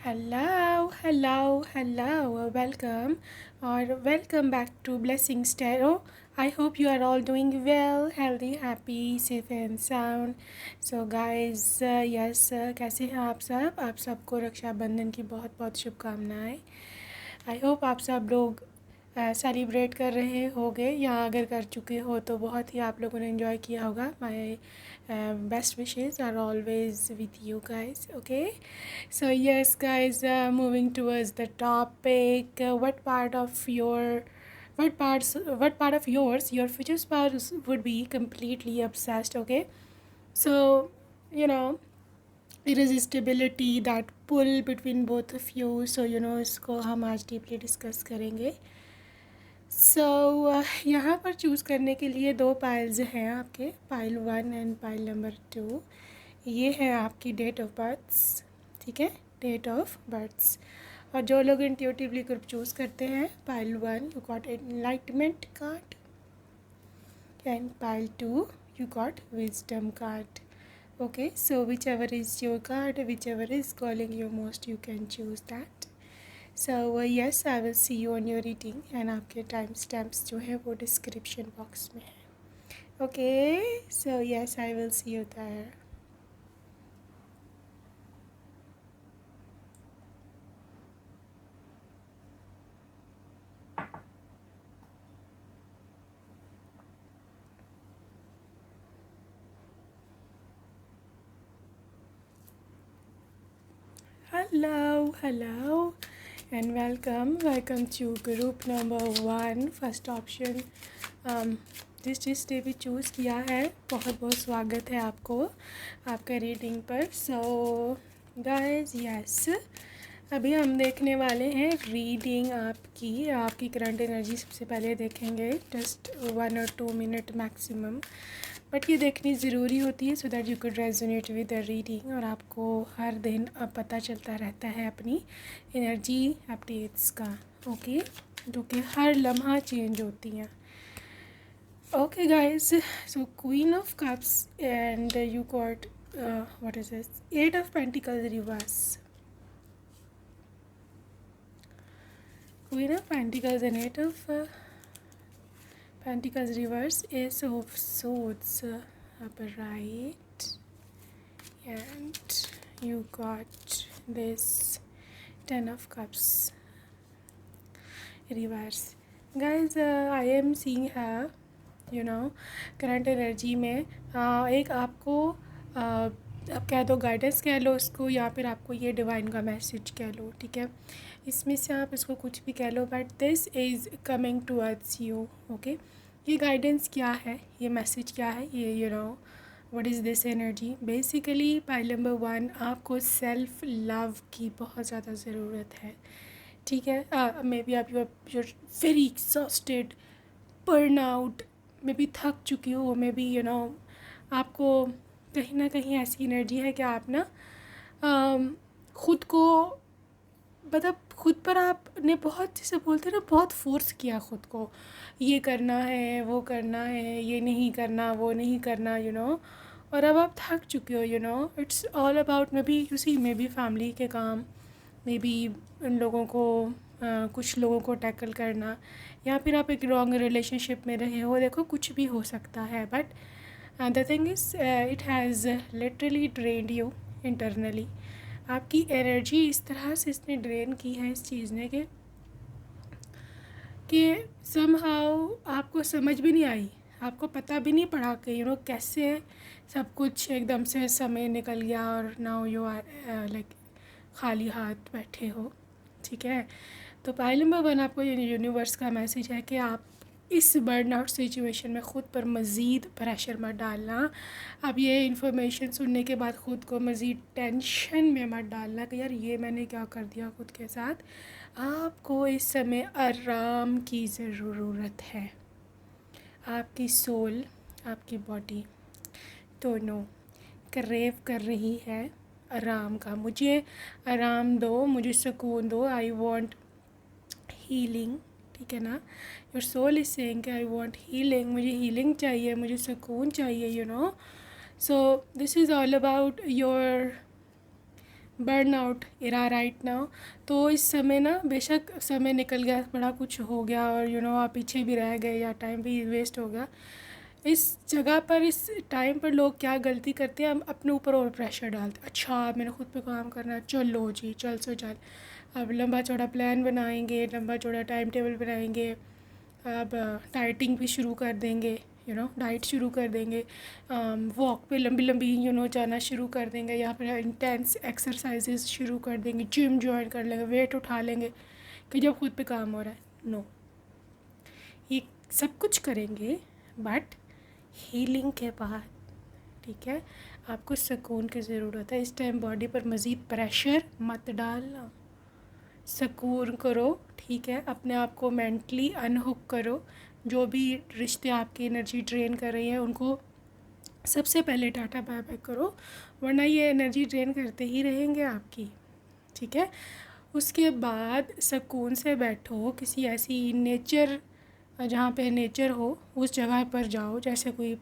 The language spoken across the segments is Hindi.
Hello, hello, hello. Welcome or welcome back to Blessings Tarot. I hope you are all doing well, healthy, happy, safe and sound. So guys, yes, कैसे हैं आप सब? आप सबको रक्षाबंधन की बहुत बहुत शुभकामनाएं. आई होप आप सब लोग सेलिब्रेट कर रहे होगे या अगर कर चुके हो तो बहुत ही आप लोगों ने एंजॉय किया होगा. My best wishes are always with you guys. Okay, so yes guys, moving towards the topic, what part of yours your future spouse would be completely obsessed. Okay, so you know, irresistibility, that pull between both of you. So इसको हम आज डीपली डिस्कस करेंगे. सो यहाँ पर चूज़ करने के लिए दो पाइल्स हैं आपके, पाइल 1 एंड पाइल नंबर 2. ये है आपकी डेट ऑफ बर्थ्स. ठीक है, डेट ऑफ बर्थ्स. और जो लोग इंट्यूटिवली ग्रुप चूज़ करते हैं, pile 1 you got enlightenment card and pile 2 you got wisdom card. Okay, so whichever is your card, whichever is calling you most, you can choose that. So yes, I will see you on your reading and आपके टाइम स्टैम्प्स जो है वो डिस्क्रिप्शन बॉक्स में है. Okay, so yes, I will see you there. Hello, and welcome to group number 1, first option. जिस डे भी चूज़ किया है, बहुत बहुत स्वागत है आपको आपका रीडिंग पर. सो गाइस, यस, अभी हम देखने वाले हैं रीडिंग आपकी करंट एनर्जी. सबसे पहले देखेंगे, जस्ट 1 और 2 मिनट मैक्सिमम, बट ये देखनी ज़रूरी होती है so that you could resonate with the reading. और आपको हर दिन अब पता चलता रहता है अपनी एनर्जी अपडेट्स का. ओके, जो कि हर लम्हा चेंज होती हैं. Okay guys, so queen of cups and you got what is this, 8 of pentacles reverse. Queen of Pentacles and 8 of Pentacles reverse, Ace of Swords upright, and you got this 10 of Cups reverse. Guys, I am seeing her, current energy में एक आपको आप कह दो गाइडेंस कह लो उसको, या फिर आपको ये डिवाइन का मैसेज कह लो. ठीक है, इसमें से आप इसको कुछ भी कह लो, but this is coming towards you. Okay, ये गाइडेंस क्या है, ये मैसेज क्या है, ये what is this energy. Basically pile number 1, आपको सेल्फ लव की बहुत ज़्यादा ज़रूरत है. ठीक है, मे बी आप you're very exhausted, burn out, may be थक चुकी हो, मे बी आपको कहीं ना कहीं ऐसी एनर्जी है कि आप ना खुद को, मतलब खुद पर आपने बहुत, जैसे बोलते हैं ना, बहुत फोर्स किया खुद को, ये करना है, वो करना है, ये नहीं करना, वो नहीं करना, और अब आप थक चुके हो. It's all about may be family के काम, मे बी उन लोगों को कुछ लोगों को टैकल करना, या फिर आप एक रॉन्ग रिलेशनशिप में रहे हो. देखो, कुछ भी हो सकता है, but the thing is it has literally drained you internally. आपकी एनर्जी इस तरह से इसने ड्रेन की है इस चीज़ ने कि समहाउ आपको समझ भी नहीं आई, आपको पता भी नहीं पड़ा कि कैसे सब कुछ एकदम से समय निकल गया और नाउ यू आर लाइक खाली हाथ बैठे हो. ठीक है, तो पाइल नंबर 1 आपको यूनिवर्स का मैसेज है कि आप इस बर्न आउट सिचुएशन में ख़ुद पर मज़ीद प्रेशर मत डालना. अब ये इन्फॉर्मेशन सुनने के बाद ख़ुद को मज़ीद टेंशन में मत डालना कि यार ये मैंने क्या कर दिया खुद के साथ. आपको इस समय आराम की ज़रूरत है. आपकी सोल, आपकी बॉडी दोनों क्रेव कर रही है आराम का. मुझे आराम दो, मुझे सुकून दो, आई वॉन्ट हीलिंग. ठीक है ना, योर सोल इज सेइंग कि आई वॉन्ट हीलिंग, मुझे हीलिंग चाहिए, मुझे सुकून चाहिए. So this is all about your burn out era right now. तो इस समय ना, बेशक समय निकल गया, बड़ा कुछ हो गया और आप पीछे भी रह गए या टाइम भी वेस्ट हो गया, इस जगह पर, इस टाइम पर लोग क्या गलती करते हैं, हम अपने ऊपर और प्रेशर डालते हैं। अच्छा मैंने खुद पे काम करना है, चलो जी चल सो चल। अब लंबा चौड़ा प्लान बनाएंगे, लंबा चौड़ा टाइम टेबल बनाएंगे, अब डाइटिंग भी शुरू कर देंगे, डाइट शुरू कर देंगे, वॉक पे लंबी लंबी जाना शुरू कर देंगे, या फिर इंटेंस एक्सरसाइजेस शुरू कर देंगे, जिम ज्वाइन कर लेंगे, वेट उठा लेंगे कि जब खुद पे काम हो रहा है। नो, ये सब कुछ करेंगे बट हीलिंग के बाद, ठीक है, आपको सुकून की ज़रूरत है। इस टाइम बॉडी पर मज़ीद प्रेशर मत डालना, सुकून करो, ठीक है, अपने आप को मेंटली अनहुक करो। जो भी रिश्ते आपकी एनर्जी ड्रेन कर रही हैं उनको सबसे पहले टाटा बाय बाय करो, वरना ये एनर्जी ड्रेन करते ही रहेंगे आपकी, ठीक है। उसके बाद सुकून से बैठो, किसी ऐसी नेचर, जहाँ पे नेचर हो उस जगह पर जाओ, जैसे कोई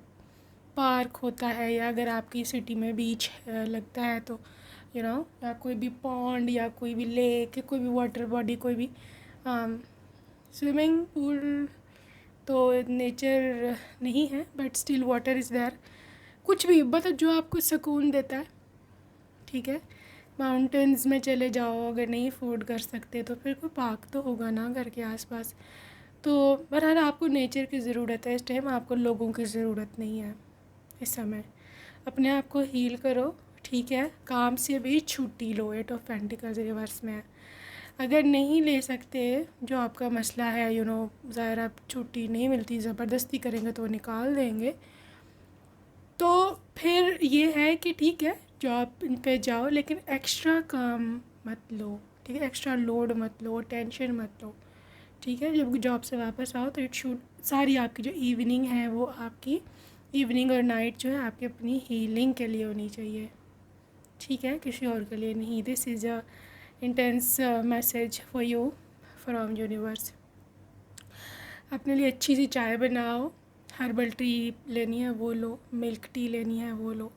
पार्क होता है, या अगर आपकी सिटी में बीच लगता है तो या कोई भी पॉन्ड या कोई भी लेक, कोई भी वाटर बॉडी, कोई भी स्विमिंग पूल तो नेचर नहीं है but still water is there. कुछ भी मतलब जो आपको सुकून देता है, ठीक है। माउंटेन्स में चले जाओ, अगर नहीं अफोर्ड कर सकते तो फिर कोई पार्क तो होगा ना घर के आसपास। तो बहरहाल आपको नेचर की ज़रूरत है इस टाइम, आपको लोगों की ज़रूरत नहीं है इस समय। अपने आप को हील करो, ठीक है। काम से भी छुट्टी लो, 8 ऑफ पेंटिकल्स रिवर्स में है। अगर नहीं ले सकते, जो आपका मसला है, ज़ाहिर आप छुट्टी नहीं मिलती, ज़बरदस्ती करेंगे तो निकाल देंगे, तो फिर ये है कि ठीक है जॉब पे जाओ, लेकिन एक्स्ट्रा काम मत लो, ठीक है। एक्स्ट्रा लोड मत लो, टेंशन मत लो, ठीक है। जब जॉब से वापस आओ तो इट शुड, सारी आपकी जो इवनिंग है वो आपकी इवनिंग और नाइट जो है आपकी अपनी हीलिंग के लिए होनी चाहिए, ठीक है, किसी और के लिए नहीं। This is a intense message for you from universe. अपने लिए अच्छी सी चाय बनाओ, हर्बल टी लेनी है वो लो, मिल्क टी लेनी है वो लो,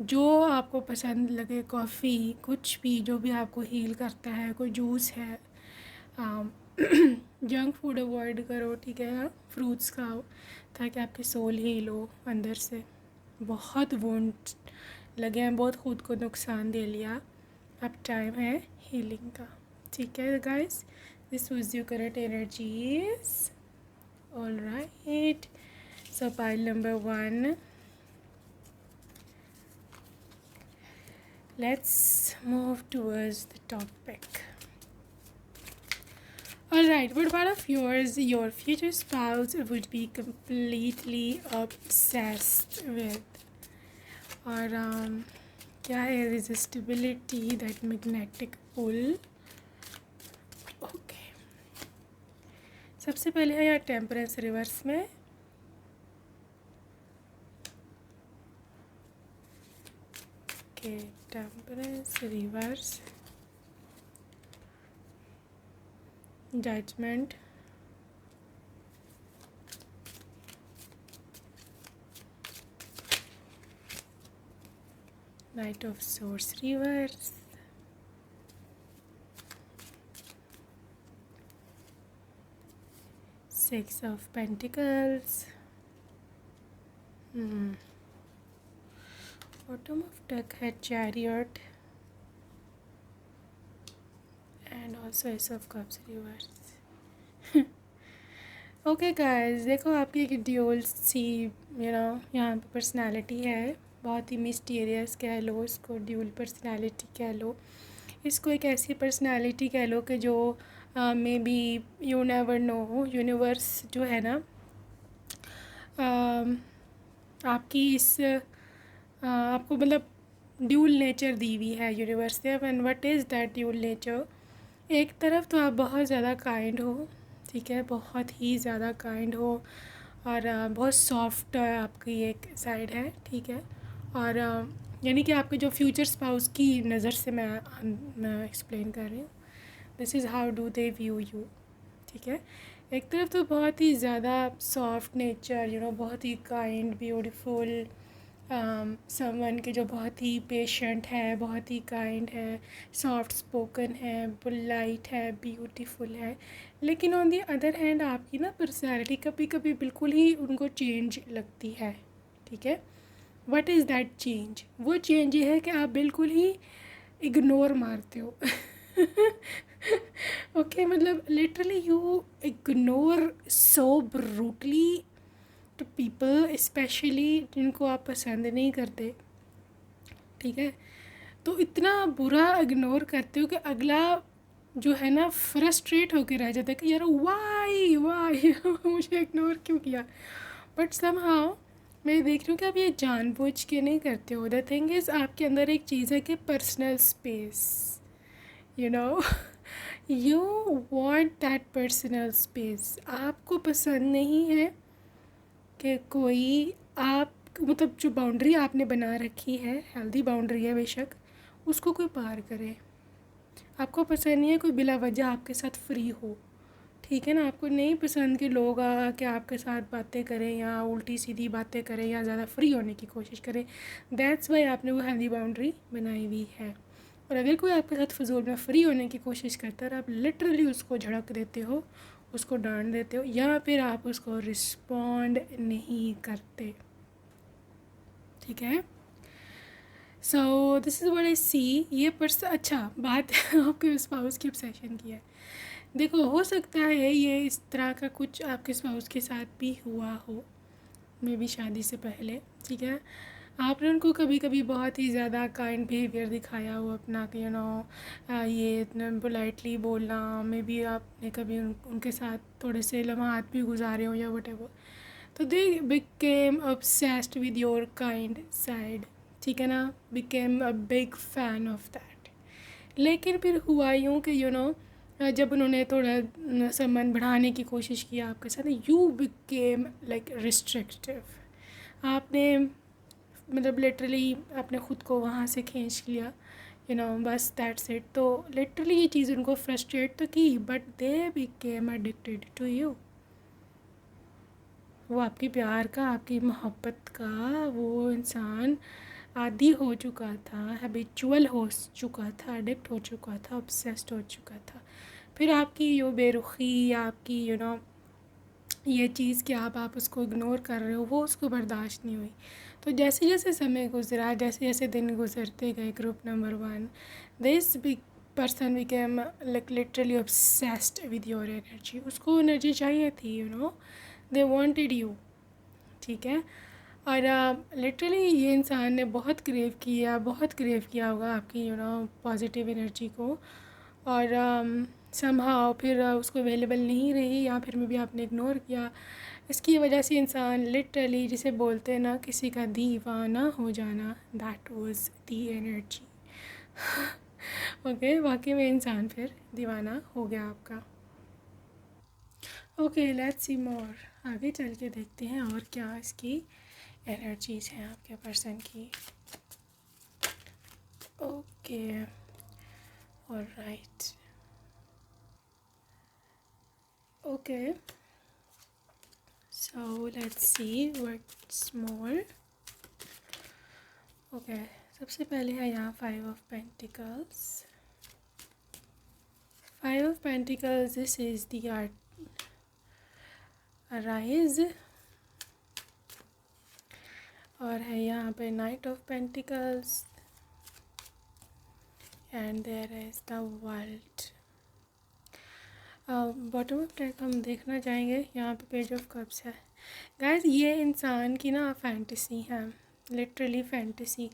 जो आपको पसंद लगे, कॉफ़ी, कुछ भी जो भी आपको हील करता है, कोई जूस है। जंक फूड अवॉइड करो, ठीक है, फ्रूट्स खाओ ताकि आपकी सोल हील हो अंदर से। बहुत वुंड लगे हैं, बहुत खुद को नुकसान दे लिया, अब टाइम है हीलिंग का, ठीक है guys. This was your current energies, all right. So pile number 1, let's move towards the topic. Alright, what part of yours your future spouse would be completely obsessed with? और क्या है resistibility, that magnetic pull. Okay, सबसे पहले है यहाँ टेम्परेंस रिवर्स में। Okay, temperance reverse, judgment, knight of swords reverse, six of pentacles, bottom of deck है chariot, and also ace of cups reverse. Okay guys, देखो आपकी एक ड्यूल सी यहाँ पे पर्सनालिटी है, बहुत ही मिस्टीरियस कह लो इसको, ड्यूल पर्सनालिटी कह लो इसको, एक ऐसी पर्सनालिटी कह लो कि जो may be you never know, universe जो है ना आपकी इस आपको मतलब ड्यूल नेचर दी हुई है यूनिवर्स से। And what is that dual nature? एक तरफ तो आप बहुत ज़्यादा काइंड हो, ठीक है, बहुत ही ज़्यादा काइंड हो, और बहुत सॉफ्ट आपकी एक साइड है, ठीक है। और यानी कि आपके जो फ्यूचर स्पाउस की नज़र से मैं एक्सप्लेन कर रही हूँ, this is how do they view you, ठीक है। एक तरफ तो बहुत ही ज़्यादा सॉफ्ट नेचर, बहुत ही काइंड, ब्यूटीफुल, समवन के जो बहुत ही पेशेंट है, बहुत ही काइंड है, सॉफ्ट स्पोकन है, पोलाइट है, ब्यूटीफुल है। लेकिन ऑन दी अदर हैंड आपकी ना पर्सनैलिटी कभी कभी बिल्कुल ही उनको चेंज लगती है, ठीक है। What is that change? वो चेंज ये है कि आप बिल्कुल ही इग्नोर मारते हो। ओके मतलब literally you ignore so brutally to people, specially जिनको आप पसंद नहीं करते, ठीक है। तो इतना बुरा इग्नोर करते हो कि अगला जो है ना फ्रस्ट्रेट होकर रह जाता है कि यार वाई वाई मुझे इग्नोर क्यों किया। बट समहाउ मैं देख रही हूँ कि आप ये जानबूझ के नहीं करते हो। द थिंग इज़ आपके अंदर एक चीज़ है कि personal space, you know, you want that personal space. आपको पसंद नहीं है कि कोई आप मतलब जो बाउंड्री आपने बना रखी है, हेल्दी बाउंड्री है बेशक, उसको कोई पार करे। आपको पसंद नहीं है कोई बिला वजह आपके साथ फ्री हो, ठीक है ना। आपको नहीं पसंद कि लोग कि आपके साथ बातें करें या उल्टी सीधी बातें करें या ज़्यादा फ्री होने की कोशिश करें। दैट्स वाई आपने वो हेल्दी बाउंड्री बनाई हुई है। और अगर कोई आपके साथ फजूल में फ्री होने की कोशिश करता है, आप लिटरली उसको झड़क देते हो, उसको डांट देते हो, या फिर आप उसको रिस्पॉन्ड नहीं करते, ठीक है। So this is what I see. ये अच्छा बात आपके स्पाउस की ऑब्सेशन की है। देखो हो सकता है ये इस तरह का कुछ आपके स्पाउस के साथ भी हुआ हो, मे भी शादी से पहले, ठीक है। आपने उनको कभी कभी बहुत ही ज़्यादा काइंड बिहेवियर दिखाया हो अपना कि यू नो ये इतना पोलाइटली बोलना, मे बी आपने कभी उनके साथ थोड़े से लम्हात भी गुजारे हो या वट एवर। तो they became obsessed with your kind side, ठीक है ना, became a big fan of that. लेकिन फिर हुआ यूँ कि यू नो जब उन्होंने थोड़ा संबंध बढ़ाने की कोशिश की आपके साथ, यू बिकेम लाइक रिस्ट्रिक्टिव। आपने मतलब लिटरली आपने ख़ुद को वहाँ से खींच लिया, यू नो, बस दैट्स इट। तो लिटरली ये चीज़ उनको फ्रस्ट्रेट तो की, but they became addicted to you. वो आपके प्यार का, आपकी मोहब्बत का वो इंसान आदी हो चुका था, हैबिचुअल हो चुका था, एडिक्ट हो चुका था, ऑब्सेस्ड हो चुका था। फिर आपकी यो बेरुखी, आपकी यू नो ये चीज़ कि आप उसको इग्नोर कर रहे हो, वो उसको बर्दाश्त नहीं हुई। तो जैसे जैसे समय गुजरा, जैसे जैसे दिन गुजरते गए, group number 1, this big person became like literally obsessed with your energy. उसको एनर्जी चाहिए थी, you know, they wanted you, ठीक है। और लिटरली ये इंसान ने बहुत क्रेव किया होगा आपकी यू नो पॉजिटिव एनर्जी को। और समहाउ फिर उसको अवेलेबल नहीं रही, या फिर में भी आपने इग्नोर किया। इसकी वजह से इंसान लिटरली, जिसे बोलते हैं ना किसी का दीवाना हो जाना, that was the energy. Okay, वाकई में इंसान फिर दीवाना हो गया आपका। ओके, लेट्स सी मोर। आगे चल के देखते हैं और क्या इसकी एनर्जीज हैं आपके पर्सन की। Okay, alright, okay, so let's see what's more. Okay, सबसे पहले है यहाँ 5 of pentacles. 5 of pentacles, this is the art rise. और है यहाँ पे knight of pentacles and there is the world. Bottom of deck हम देखना चाहेंगे, यहाँ पे पेज ऑफ कप्स है। गाइस ये इंसान की ना फैंटेसी है, लिटरली फैंटेसी।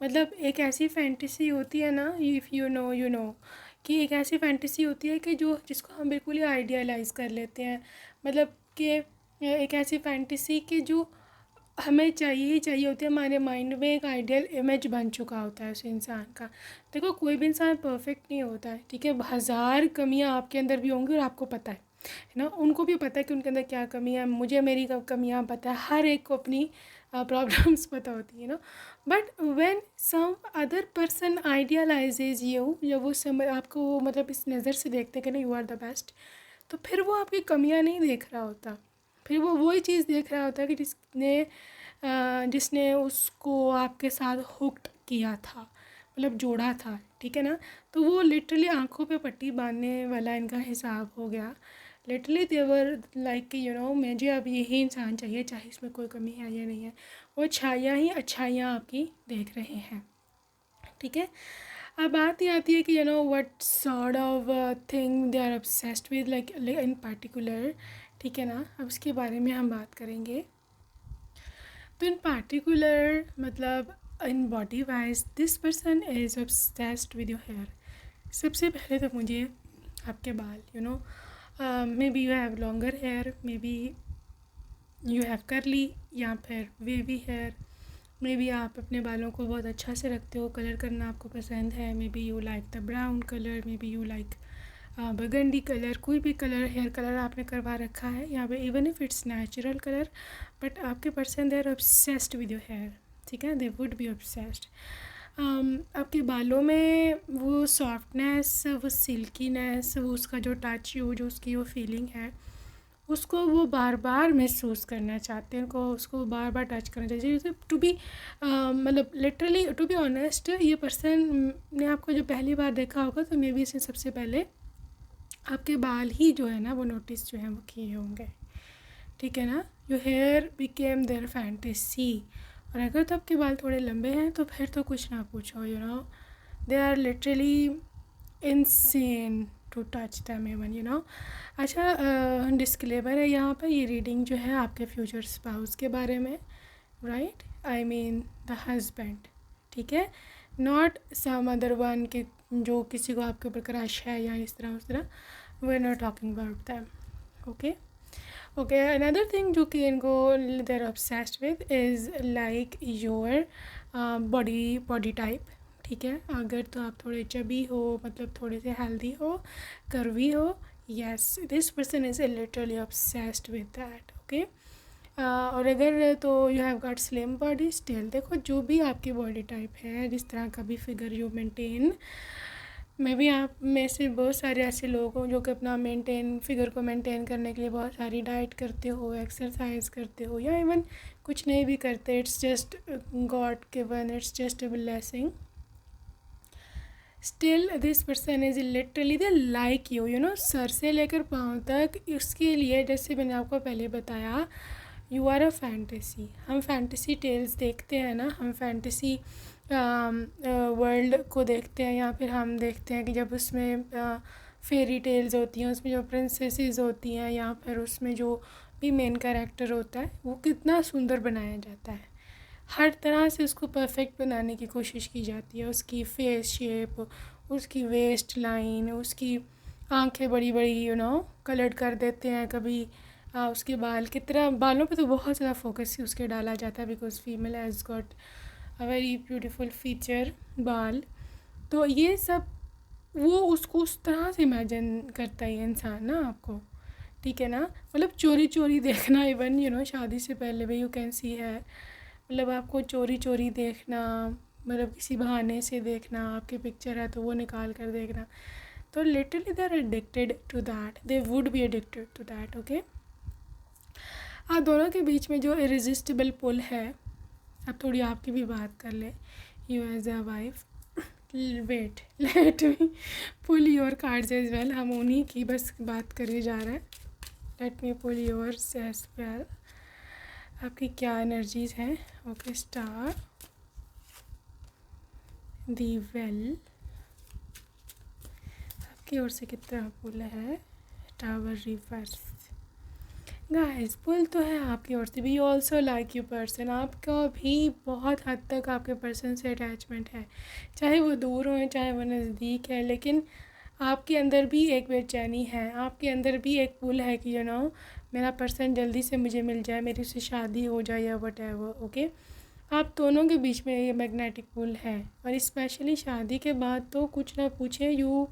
मतलब एक ऐसी फैंटेसी होती है ना, इफ़ यू नो कि एक ऐसी फैंटेसी होती है कि जो जिसको हम बिल्कुल ही आइडियलाइज़ कर लेते हैं। मतलब कि एक ऐसी फैंटेसी कि जो हमें चाहिए ही चाहिए होती है, हमारे माइंड में एक आइडियल इमेज बन चुका होता है उस इंसान का। देखो कोई भी इंसान परफेक्ट नहीं होता है, ठीक है। 1000 कमियां आपके अंदर भी होंगी और आपको पता है ना, उनको भी पता है कि उनके अंदर क्या कमी है, मुझे मेरी कमियां पता है, हर एक को अपनी प्रॉब्लम्स पता होती है ना। But when some other person idealises you, जब वो आपको मतलब इस नज़र से देखते हैं कि ना यू आर द बेस्ट, तो फिर वो आपकी कमियां नहीं देख रहा होता, फिर वो वही चीज़ देख रहा होता है कि जिसने जिसने उसको आपके साथ हुक्ड किया था, मतलब जोड़ा था, ठीक है ना। तो वो लिटरली आंखों पे पट्टी बांधने वाला इनका हिसाब हो गया। लिटरली देवर लाइक मुझे अब यही इंसान चाहिए, चाहे इसमें कोई कमी है या नहीं है, वो अच्छाइयाँ ही अच्छाइयाँ आपकी देख रहे हैं, ठीक है। अब बात ये आती है कि what sort of thing they are obsessed with like in particular, ठीक है ना। अब इसके बारे में हम बात करेंगे। तो इन पार्टिकुलर मतलब in body wise this person is obsessed with your hair. सबसे पहले तो मुझे आपके बाल maybe you have longer hair, maybe you have curly या फिर वेवी हेयर, मे बी आप अपने बालों को बहुत अच्छा से रखते हो, कलर करना आपको पसंद है, may be you like the brown colour, may be you like burgundy colour, कोई भी कलर हेयर कलर आपने करवा रखा है यहाँ पे, even if it's natural colour, but आपके person they are obsessed with your hair, ठीक है, दे वुड बी ऑब्सेस्ड। आपके बालों में वो सॉफ्टनेस, वो सिल्कीनेस, वो उसका जो टच, वो जो उसकी वो फीलिंग है, उसको वो बार बार महसूस करना चाहते हैं, उनको उसको बार बार टच करना चाहिए। जैसे टू बी मतलब लिटरली टू बी ऑनेस्ट, ये पर्सन ने आपको जो पहली बार देखा होगा तो मे बी इसने सबसे पहले आपके बाल ही जो है ना वो नोटिस जो है वो किए होंगे, ठीक है ना। Your hair became their fantasy. और अगर तो आपके बाल थोड़े लंबे हैं तो फिर तो कुछ ना पूछो, they are literally insane to touch them even. अच्छा, डिस्क्लेमर है यहाँ पर, ये रीडिंग जो है आपके फ्यूचर स्पाउस के बारे में, right, I mean the husband, ठीक है, नॉट सम अदर वन के जो किसी को आपके ऊपर क्रश है या इस तरह उस तरह, we are not talking about them, okay. Okay, another thing जो कि इनको they are obsessed with is like your body type, ठीक है। अगर तो आप थोड़े चबी हो, मतलब थोड़े से हेल्दी हो, कर्वी हो, yes this person is literally obsessed with that, okay. और अगर तो you have got slim body still, देखो जो भी आपकी बॉडी टाइप है, जिस तरह का भी फिगर यू मेंटेन, मैं भी आप में से बहुत सारे ऐसे लोग हों जो कि अपना फिगर को मेंटेन करने के लिए बहुत सारी डाइट करते हो, एक्सरसाइज करते हो, या इवन कुछ नहीं भी करते, it's just God given, it's just a blessing. Still this person is literally they like you sir से लेकर पाँव तक। इसके लिए जैसे मैंने आपको पहले बताया, यू आर अ फैंटेसी। हम फैंटेसी टेल्स देखते हैं ना, हम फैंटेसी वर्ल्ड को देखते हैं, या फिर हम देखते हैं कि जब उसमें फेरी टेल्स होती हैं, उसमें जो प्रिंसेसेस होती हैं, या फिर उसमें जो भी मेन कैरेक्टर होता है वो कितना सुंदर बनाया जाता है, हर तरह से उसको परफेक्ट बनाने की कोशिश की जाती है। उसकी फेस शेप, उसकी वेस्ट लाइन, उसकी आंखें बड़ी बड़ी कलर्ड कर देते हैं कभी। उसके बाल कितना, बालों पे तो बहुत ज़्यादा फोकस ही उसके डाला जाता है, because female has got a very beautiful feature बाल। तो ये सब वो उसको उस तरह से इमेजिन करता है इंसान ना आपको, ठीक है ना। मतलब चोरी चोरी देखना, इवन शादी से पहले भी यू कैन सी है, मतलब आपको चोरी चोरी देखना, मतलब किसी बहाने से देखना, आपकी पिक्चर है तो वो निकाल कर देखना, तो literally they are addicted to that, they would be addicted to that, okay. आप दोनों के बीच में जो इरिजिस्टिबल पुल है, अब थोड़ी आपकी भी बात कर ले, you as a wife, wait let me pull your cards as well, हम उन्हीं की बस बात करे जा रहे हैं, let me pull yours as well. आपकी क्या एनर्जीज हैं, ओके, स्टार, दी वेल, आपकी ओर से कितना पुल है, टावर रिवर्स। गाइस पुल तो है आपकी ओर से भी, ऑल्सो लाइक यू पर्सन, आपका भी बहुत हद तक आपके पर्सन से अटैचमेंट है, चाहे वो दूर हो चाहे वो नज़दीक है, लेकिन आपके अंदर भी एक बेचैनी है, आपके अंदर भी एक पुल है कि मेरा पर्सन जल्दी से मुझे मिल जाए, मेरी उससे शादी हो जाए या वट एवर, ओके। आप दोनों के बीच में ये मैग्नेटिक पुल है, और स्पेशली शादी के बाद तो कुछ ना पूछे, यू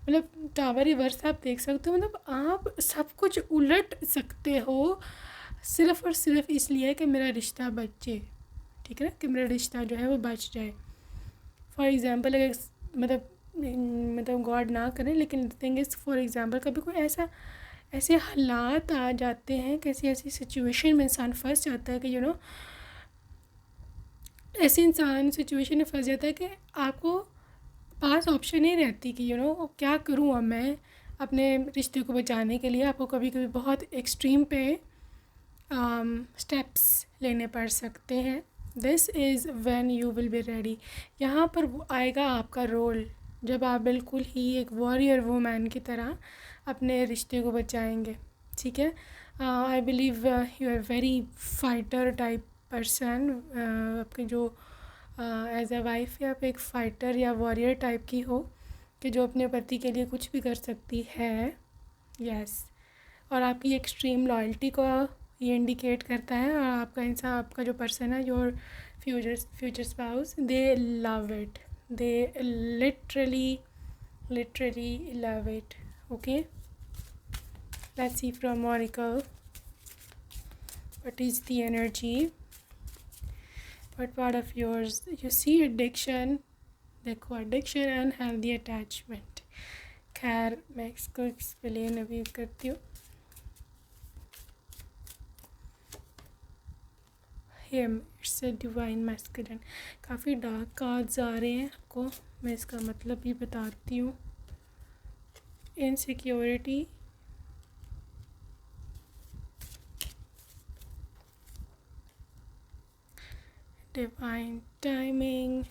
मतलब टावर रिवर्स आप देख सकते हो, मतलब आप सब कुछ उलट सकते हो सिर्फ़ और सिर्फ इसलिए कि मेरा रिश्ता बचे, ठीक है ना, कि मेरा रिश्ता जो है वो बच जाए। फॉर एग्ज़ाम्पल अगर मतलब गॉड ना करें, लेकिन थिंग इज़ फॉर एग्ज़ाम्पल कभी कोई ऐसे हालात आ जाते हैं, कैसी ऐसी सिचुएशन में इंसान फंस जाता है कि ऐसे इंसान सिचुएशन में फंस जाता है कि आपको पास ऑप्शन नहीं रहती कि क्या करूँ अब मैं अपने रिश्ते को बचाने के लिए। आपको कभी कभी बहुत एक्सट्रीम पे स्टेप्स लेने पड़ सकते हैं। This is when you will be ready. यहाँ पर वो आएगा आपका रोल, जब आप बिल्कुल ही एक वॉरियर वूमैन की तरह अपने रिश्ते को बचाएंगे। ठीक है, I believe you are very fighter type person. आपके जो एज अ वाइफ या आप एक फ़ाइटर या वॉरियर टाइप की हो कि जो अपने पति के लिए कुछ भी कर सकती है। यस, और आपकी एक्सट्रीम लॉयल्टी को ये इंडिकेट करता है। और आपका इंसान, आपका जो पर्सन है, your future spouse, they love it, they literally love it. Okay, let's see from Oracle what is the energy, what part of yours you see addiction। देखो, addiction and healthy attachment। खैर मैं इसको एक्सप्लेन अभी करती हूँ। Him, it's a divine masculine. काफ़ी डार्क कार्ड्स आ रहे हैं आपको, मैं इसका मतलब भी बताती हूँ। Insecurity, divine timing,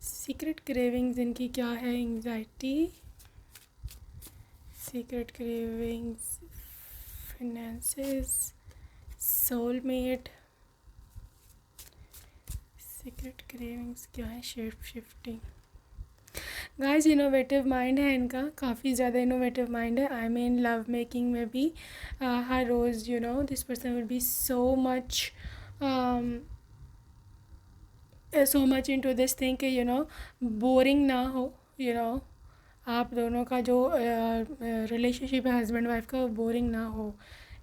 secret cravings इनकी क्या है, anxiety, secret cravings, finances, soulmate, secret cravings क्या है, shape shifting. Guys, innovative mind है इनका, काफ़ी ज़्यादा इनोवेटिव माइंड है। आई मीन लव मेकिंग में भी हर रोज़ this person will be so much into this thing कि बोरिंग ना हो। आप दोनों का जो रिलेशनशिप है हस्बैंड वाइफ का, वो बोरिंग ना हो।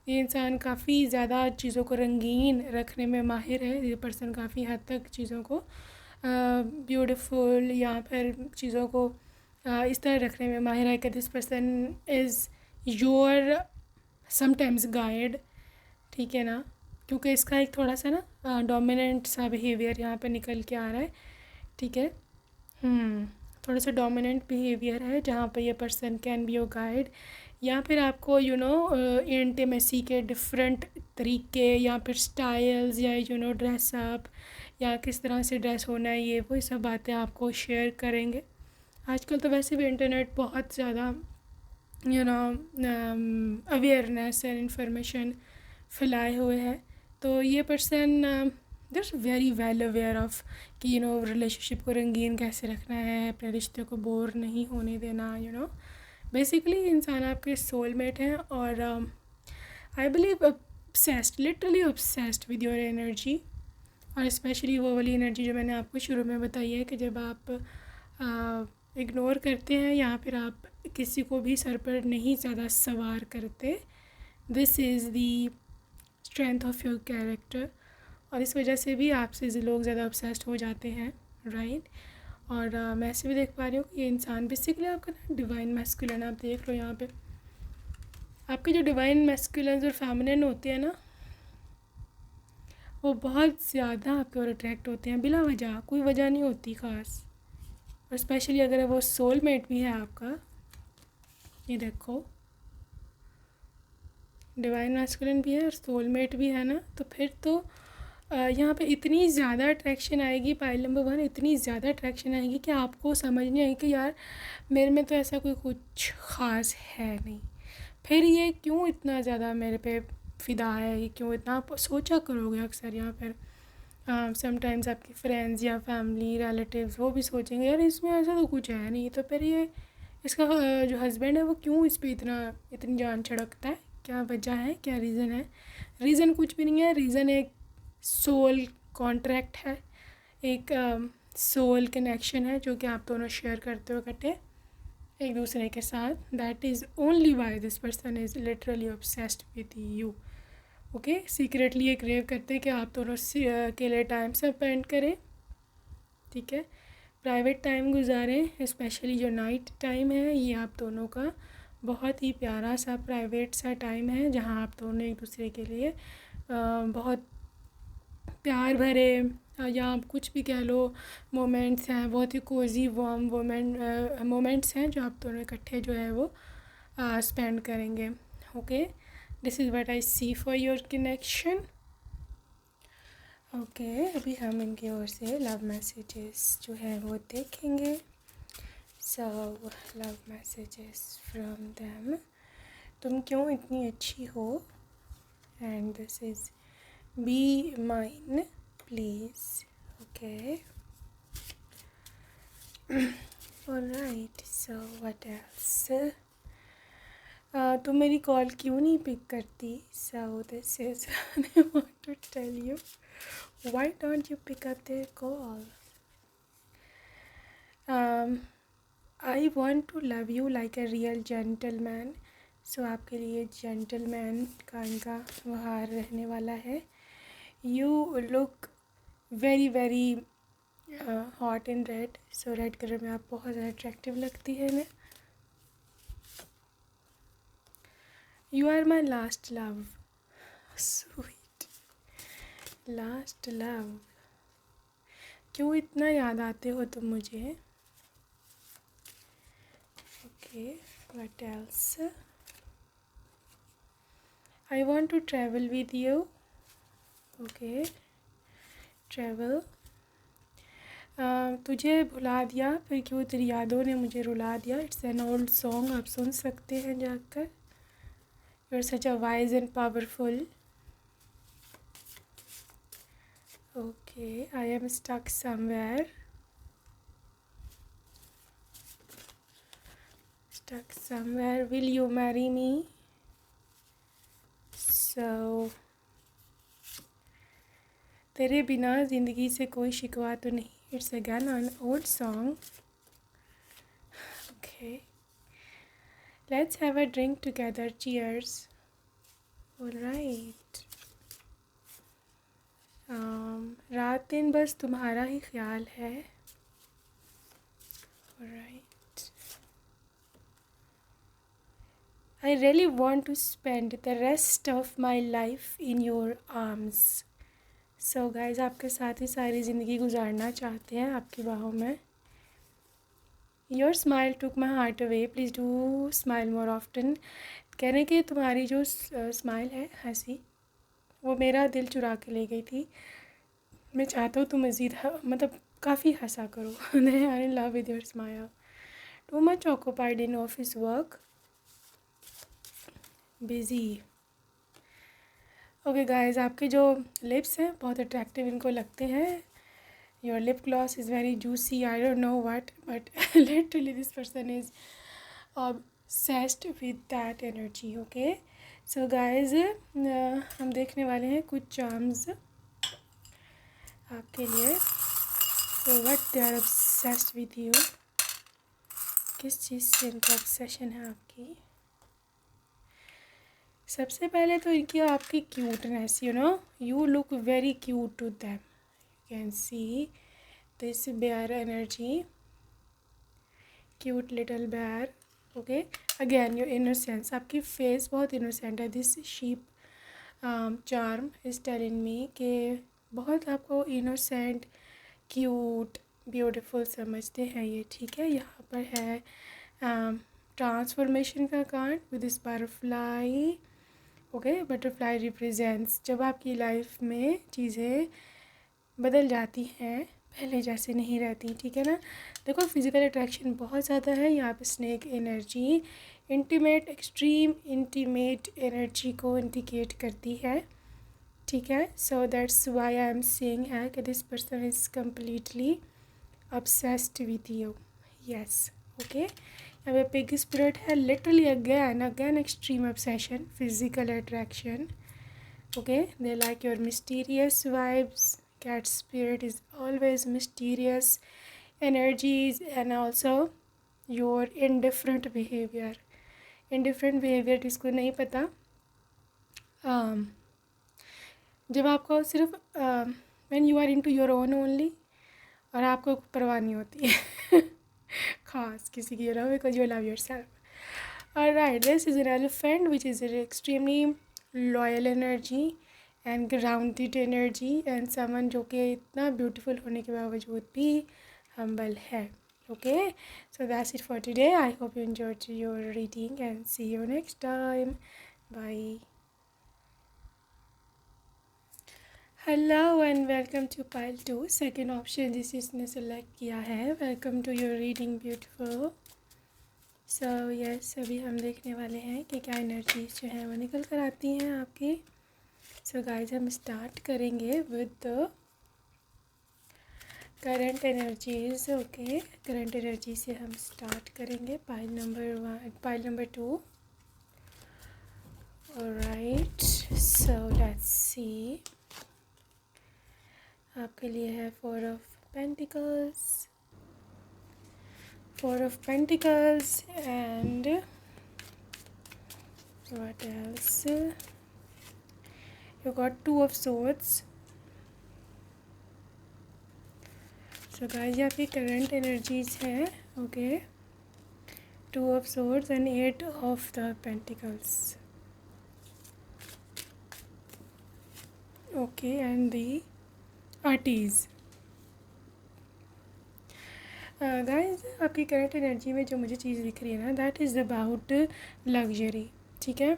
ये इंसान काफ़ी ज़्यादा चीज़ों को रंगीन रखने में माहिर है। ये पर्सन काफ़ी हद तक चीज़ों को ब्यूटीफुल या फिर चीज़ों को इस तरह रखने में माहिर है कि this person is your sometimes guide. ठीक है ना, क्योंकि इसका एक थोड़ा सा ना डोमिनेंट सा बिहेवियर यहाँ पे निकल के आ रहा है। ठीक है, थोड़ा सा डोमिनेंट बिहेवियर है जहाँ पे ये person can be your guide, या फिर आपको इंटीमेसी के डिफरेंट तरीके या फिर स्टाइल्स या ड्रेसअप या किस तरह से ड्रेस होना है, ये सब बातें आपको शेयर करेंगे। आजकल तो वैसे भी इंटरनेट बहुत ज़्यादा अवेयरनेस एंड इंफॉर्मेशन फैलाए हुए है। तो ये person they are very well aware of कि रिलेशनशिप को रंगीन कैसे रखना है, अपने रिश्ते को बोर नहीं होने देना। बेसिकली इंसान आपके सोलमेट हैं और I believe obsessed, literally obsessed with your energy. और स्पेशली वो वाली एनर्जी जो मैंने आपको शुरू में बताई है कि जब आप इग्नोर करते हैं या फिर आप किसी को भी सर पर नहीं ज़्यादा सवार करते। This is the strength of your character, और इस वजह से भी आपसे लोग ज़्यादा ऑब्सेस्ड हो जाते हैं, राइट। और मैं ऐसे भी देख पा रही हूँ कि ये इंसान बेसिकली आपका ना डिवाइन मैस्कुलिन, आप देख लो यहाँ पे आपके जो डिवाइन मैस्कुलिन और फेमिनिन होते हैं ना, वो बहुत ज़्यादा आपके और अट्रैक्ट होते हैं बिला वजह, कोई वजह नहीं होती ख़ास। और स्पेशली अगर वो सोलमेट भी है आपका, ये देखो डिवाइन मैस्कुलिन भी है और सोलमेट भी है ना, तो फिर तो यहाँ पे इतनी ज़्यादा अट्रैक्शन आएगी। पाइल नंबर 1, इतनी ज़्यादा अट्रैक्शन आएगी कि आपको समझ नहीं आएगी कि यार मेरे में तो ऐसा कोई कुछ ख़ास है नहीं, फिर ये क्यों इतना ज़्यादा मेरे पे फ़िदा है, ये क्यों इतना, आप सोचा करोगे अक्सर। या फिर समटाइम्स आपके फ्रेंड्स या फैमिली रिलेटिव्स वो भी सोचेंगे यार इसमें ऐसा तो कुछ है नहीं, तो फिर ये इसका जो हस्बैंड है वो क्यों इस पर इतनी जान छिड़कता है, क्या वजह है, क्या रीज़न है। रीज़न कुछ भी नहीं है, रीज़न एक सोल कॉन्ट्रैक्ट है, एक सोल कनेक्शन है जो कि आप दोनों शेयर करते हो इकट्ठे एक दूसरे के साथ। That is only why this person is literally obsessed with you. Okay, secretly ये क्रेव करते हैं कि आप दोनों के लिए टाइम स्पेंड करें। ठीक है, प्राइवेट टाइम गुजारें। स्पेशली जो नाइट टाइम है ये आप दोनों का बहुत ही प्यारा सा प्राइवेट सा टाइम है जहाँ आप दोनों एक दूसरे के लिए बहुत प्यार भरे या आप कुछ भी कह लो मोमेंट्स हैं, बहुत ही कोजी वार्म मोमेंट्स हैं जो आप दोनों इकट्ठे जो है वो स्पेंड करेंगे। Okay, this is what I see for your connection. Okay, अभी हम इनकी ओर से लव मैसेजेस जो है वो देखेंगे। So love messages from them, तुम क्यों इतनी अच्छी हो, and this is be mine please. Okay, alright, so what else, तुम मेरी कॉल क्यों नहीं पिक करती। So this is I want to tell you why don't you pick up their call. I want to love you like a real gentleman. So आपके लिए जेंटलमैन का इनका व्यवहार रहने वाला है। You look very very hot in red. So red colour में आप बहुत ज़्यादा अट्रैक्टिव लगती है इन्हें। You are my last love, sweet last love, क्यों इतना याद आते हो तुम मुझे। Okay, what else, I want to travel with you. Okay, travel, तुझे भुला दिया फिर क्यों तेरी यादों ने मुझे रुला दिया। इट्स एन ओल्ड सॉन्ग, आप सुन सकते हैं जाकर। You are such a wise and powerful. Okay, I am stuck somewhere, stuck somewhere, will you marry me. So तेरे बिना ज़िंदगी से कोई शिकवा तो नहीं। It's again an old song. Okay, let's have a drink together, cheers. Alright, रात दिन बस तुम्हारा ही ख्याल है। Alright, I really want to spend the rest of my life in your arms. So guys, आपके साथ ही सारी ज़िंदगी गुजारना चाहते हैं आपकी बाहों में। Your smile took my heart away, please do smile more often. कह रहे हैं कि तुम्हारी जो स्माइल है, हंसी, वो मेरा दिल चुरा के ले गई थी। मैं चाहता हूँ तुम मज़ीद मतलब काफ़ी हंसा करो। I am love with your smile, too much occupied in office work, busy. Okay guys, आपके जो लिप्स हैं बहुत अट्रैक्टिव इनको लगते हैं। Your lip gloss is very juicy, I don't know what, but literally this person is obsessed with that energy. Okay, so guys, हम देखने वाले हैं कुछ चार्म्स आपके लिए। So what they are obsessed with you, किस चीज़ से इनका obsession है आपकी। सबसे पहले तो इनकी आपकी cuteness, you look very cute to them. You can see this bear energy, cute little bear. Okay, again your innocence, आपकी फेस बहुत इनोसेंट है। This sheep charm is telling me कि बहुत आपको इनोसेंट, क्यूट, ब्यूटीफुल समझते हैं ये। ठीक है, यहाँ पर है ट्रांसफॉर्मेशन का card with this butterfly. Okay, butterfly represents जब आपकी लाइफ में चीज़ें बदल जाती हैं, पहले जैसे नहीं रहती। ठीक है ना, देखो फिज़िकल अट्रैक्शन बहुत ज़्यादा है यहाँ पे। Snake energy intimate, extreme intimate energy को इंडिकेट करती है। ठीक है, so that's why I am saying है कि this person is completely obsessed with you. Yes, okay, यहाँ पे पिग स्पिरिट है, literally again extreme obsession, physical attraction. Okay, they like your mysterious vibes. Cat spirit is always mysterious energies, and also your indifferent behavior. Indifferent behavior जिसको नहीं पता, जब आपको सिर्फ when you are into your own only, और आपको परवाह नहीं होती है ख़ास किसी की, because you love yourself. Alright, this is an elephant which is an extremely loyal energy and grounded energy and someone जो कि इतना ब्यूटीफुल होने के बावजूद भी हम्बल है. Okay, so that's it for today. I hope you enjoyed your reading and see you next time. Bye. Hello and welcome to pile 2. Second option जिस इसने select किया है. Welcome to your reading, beautiful. So yes, अभी हम देखने वाले हैं कि क्या energies जो हैं वो निकल कर आती हैं आपकी. So guys, हम start करेंगे with the current energies. Okay, current energy से हम स्टार्ट करेंगे. Pile number 2. Alright, so let's see. आपके लिए है 4 of pentacles and what else. You got 2 of swords. So guys, ये आपकी करंट एनर्जीज हैं. Okay, 2 of swords and 8 of the pentacles. Okay, and the आर्टीज. गाइस, आपकी करंट एनर्जी में जो मुझे चीज़ दिख रही है ना, दैट इज़ अबाउट लग्जरी. ठीक है,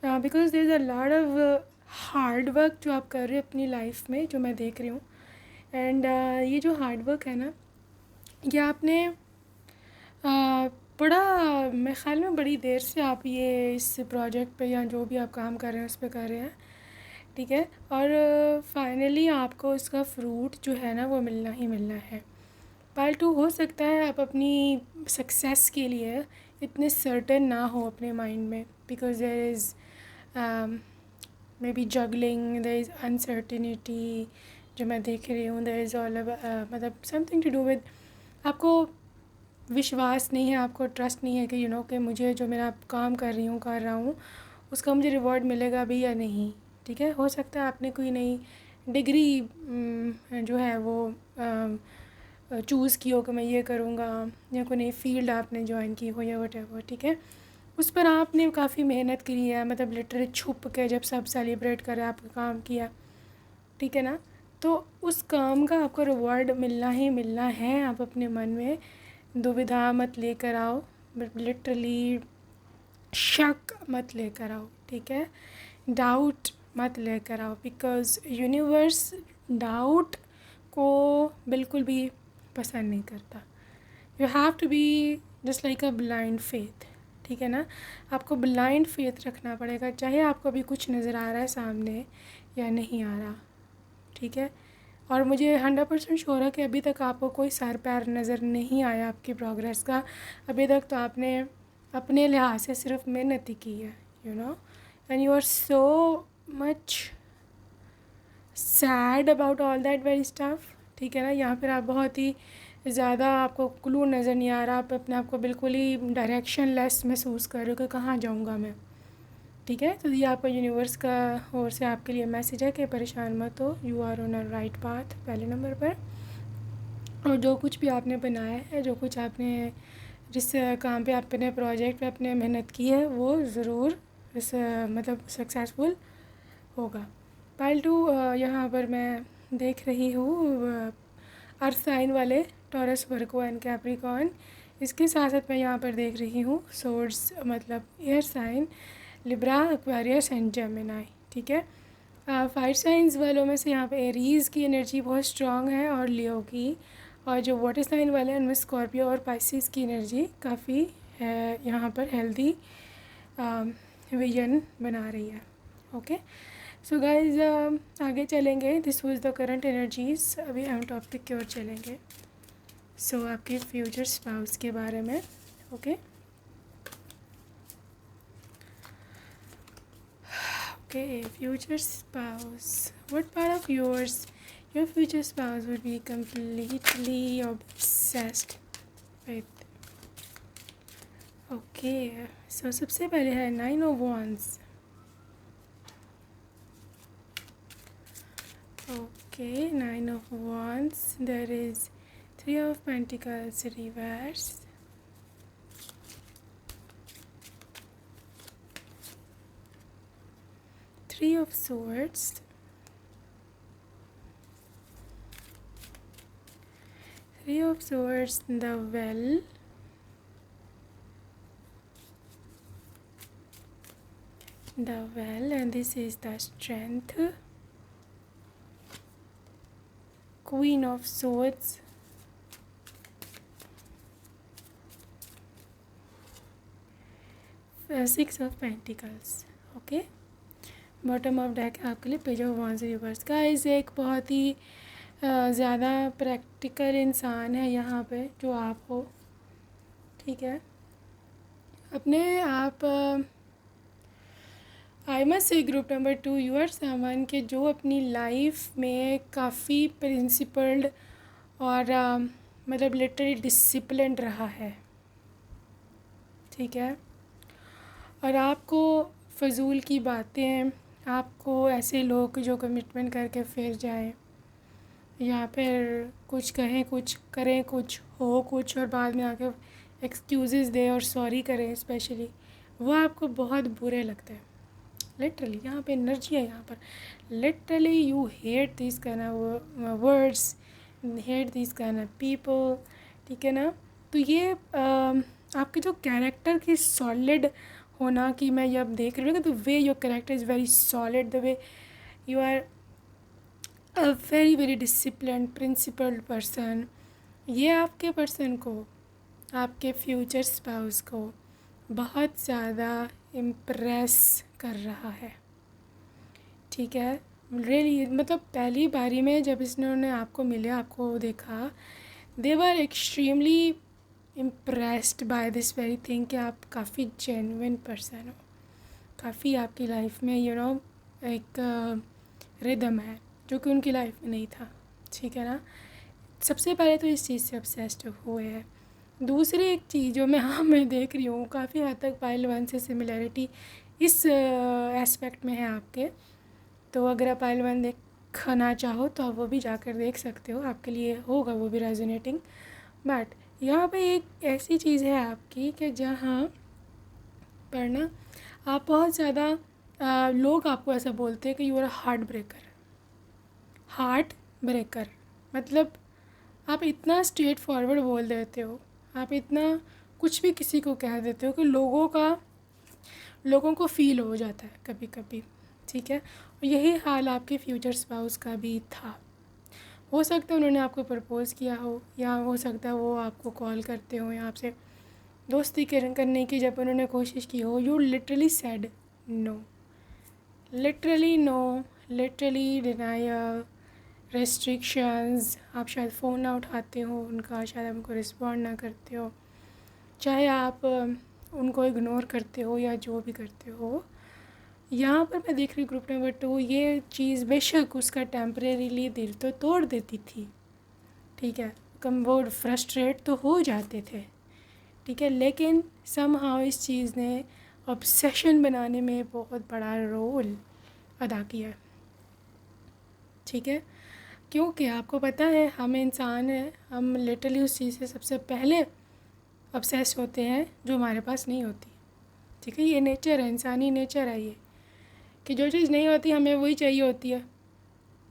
because there is a lot of hard work जो आप कर रहे हो अपनी लाइफ में, जो मैं देख रही हूँ. एंड ये जो हार्ड वर्क है ना, ये आपने बड़ा, मेरे ख्याल में बड़ी देर से आप ये इस प्रोजेक्ट पे या जो भी आप काम कर रहे हैं उस पर कर रहे हैं. ठीक है, और फाइनली आपको इसका फ्रूट जो है ना वो मिलना ही मिलना है. पार्ट 2 हो सकता है आप अपनी सक्सेस के लिए इतने सर्टेन ना हो अपने माइंड में, because there is maybe juggling, there is uncertainty जो मैं देख रही हूँ. देयर इज़ ऑल मतलब समथिंग टू डू विद, आपको विश्वास नहीं है, आपको ट्रस्ट नहीं है कि कि मुझे जो मेरा काम कर रहा हूँ उसका मुझे रिवॉर्ड मिलेगा भी या नहीं. ठीक है, हो सकता है आपने कोई नई डिग्री जो है वो चूज़ की हो कि मैं ये करूँगा, या कोई नई फील्ड आपने ज्वाइन की हो या व्हाटएवर. ठीक है, उस पर आपने काफ़ी मेहनत करी है, मतलब लिटरली छुप के जब सब सेलिब्रेट कर आपका काम किया. ठीक है ना, तो उस काम का आपको रिवॉर्ड मिलना ही मिलना है. आप अपने मन में दुविधा मत लेकर आओ, लिटरली शक मत लेकर आओ. ठीक है, डाउट मत लेकर आओ, बिकॉज़ यूनिवर्स डाउट को बिल्कुल भी पसंद नहीं करता. You have to be just like a blind faith. ठीक है ना, आपको ब्लाइंड फेथ रखना पड़ेगा, चाहे आपको अभी कुछ नज़र आ रहा है सामने या नहीं आ रहा. ठीक है, और मुझे 100% श्योर है कि अभी तक आपको कोई सर पैर नज़र नहीं आया आपकी प्रोग्रेस का. अभी तक तो आपने अपने लिहाज से सिर्फ मेहनत ही की है, and you are so much sad about all that very stuff. ठीक है ना, यहाँ पर आप बहुत ही ज़्यादा, आपको क्लू नज़र नहीं आ रहा, आप अपने आप को बिल्कुल ही डायरेक्शन लेस महसूस कर रहे हो कि कहाँ जाऊँगा मैं. ठीक है, तो ये आपका यूनिवर्स का ओर से आपके लिए मैसेज है कि परेशान मत हो, you are on a right path पहले नंबर पर. और जो कुछ भी आपने बनाया है, जो कुछ आपने जिस काम पे आपने प्रोजेक्ट पे आपने मेहनत की है, वो ज़रूर इस मतलब सक्सेसफुल होगा. पाइल 2 यहाँ पर मैं देख रही हूँ अर्थ साइन वाले टॉरस, वर्गो एंड कैप्रिकॉर्न. इसके साथ साथ मैं यहाँ पर देख रही हूँ सोर्स मतलब air sign, Libra, Aquarius and Gemini. ठीक है, फायर साइंस वालों में से यहाँ पे एरीज़ की एनर्जी बहुत स्ट्रॉन्ग है और लियो की, और जो वाटर साइन वाले हैं उनमें स्कॉर्पियो और पाइसिस की एनर्जी काफ़ी है. यहाँ पर हेल्दी विजन बना रही है. ओके, सो गाइज आगे चलेंगे. This was the current energies. अभी हम टॉपिक की ओर चलेंगे. सो आपके फ्यूचर स्पाउस के बारे में. Okay, okay, future spouse. What part of your future spouse would be completely obsessed with? Okay, so सबसे पहले है 9 of Wands. Okay, 9 of Wands. There is 3 of Pentacles reverse. 3 of Swords. Three of Swords, the Well, and this is the Strength, Queen of Swords, Six of Pentacles. Okay, bottom of deck आपके लिए page of wands reverse. Guys एक बहुत ही ज़्यादा प्रैक्टिकल इंसान है यहाँ पे जो आप हो, ठीक है। अपने आप I must say group number 2 you are someone के जो अपनी लाइफ में काफ़ी प्रिंसिपल्ड और मतलब लिटरली डिसिप्लिन्ड रहा है, ठीक है। और आपको फ़जूल की बातें, आपको ऐसे लोग जो कमिटमेंट करके फिर जाएं या फिर कुछ कहें कुछ करें कुछ हो कुछ और बाद में आके एक्सक्यूज़ेस दें और सॉरी करें स्पेशली, वो आपको बहुत बुरे लगते हैं। लिटरली यहाँ पे एनर्जी है, यहाँ पर literally you hate this kind of words, hate this kind of people, ठीक है ना। तो ये आपके जो कैरेक्टर की सॉलिड होना कि मैं ये अब देख रही हूँ कि the way your character is very solid, the way you are a very very disciplined principled person, ये आपके पर्सन को, आपके फ्यूचर स्पाउस को बहुत ज़्यादा इम्प्रेस कर रहा है, ठीक है। रियली मतलब पहली बारी में जब इसने आपको मिले, आपको देखा, they were extremely impressed by this very thing कि आप काफ़ी जेन्युइन पर्सन हो, काफ़ी आपकी लाइफ में यू नो एक रिदम है जो कि उनकी लाइफ में नहीं था, ठीक है ना। सबसे पहले तो इस चीज़ से ऑब्सेस्ड हुए हैं। दूसरी एक चीज़ जो मैं देख रही हूँ काफ़ी हद तक पाइल वन से सिमिलरिटी इस एस्पेक्ट में है आपके, तो अगर आप पाइल वन देखना चाहो तो आप वो भी जाकर देख सकते हो, आपके लिए होगा वो भी रेजोनेटिंग। बट यहाँ पे एक ऐसी चीज़ है आपकी कि जहाँ पर ना आप बहुत ज़्यादा लोग आपको ऐसा बोलते हैं कि यू आर हार्ट ब्रेकर, मतलब आप इतना स्ट्रेट फॉरवर्ड बोल देते हो, आप इतना कुछ भी किसी को कह देते हो कि लोगों को फ़ील हो जाता है कभी कभी, ठीक है। और यही हाल आपके फ्यूचर स्पाउस का भी था। हो सकता है उन्होंने आपको प्रपोज़ किया हो, या हो सकता है वो आपको कॉल करते हो या आपसे दोस्ती करने की जब उन्होंने कोशिश की हो, you literally said no, literally denial, restrictions, आप शायद फ़ोन ना उठाते हो उनका, शायद उनको रिस्पॉन्ड ना करते हो, चाहे आप उनको इग्नोर करते हो या जो भी करते हो। यहाँ पर मैं देख रही ग्रुप नंबर 2, ये चीज़ बेशक उसका टेम्परेरीली दिल तो तोड़ देती थी, ठीक है, कम वो फ्रस्ट्रेट तो हो जाते थे, ठीक है, लेकिन समहाउ इस चीज़ ने ऑब्सेशन बनाने में बहुत बड़ा रोल अदा किया है, ठीक है। क्योंकि आपको पता है हम इंसान हैं, हम लिटरली उस चीज़ से सबसे पहले ऑब्सेस होते हैं जो हमारे पास नहीं होती, ठीक है। ये नेचर है, इंसानी नेचर है ये, कि जो चीज़ नहीं होती हमें वही चाहिए होती है,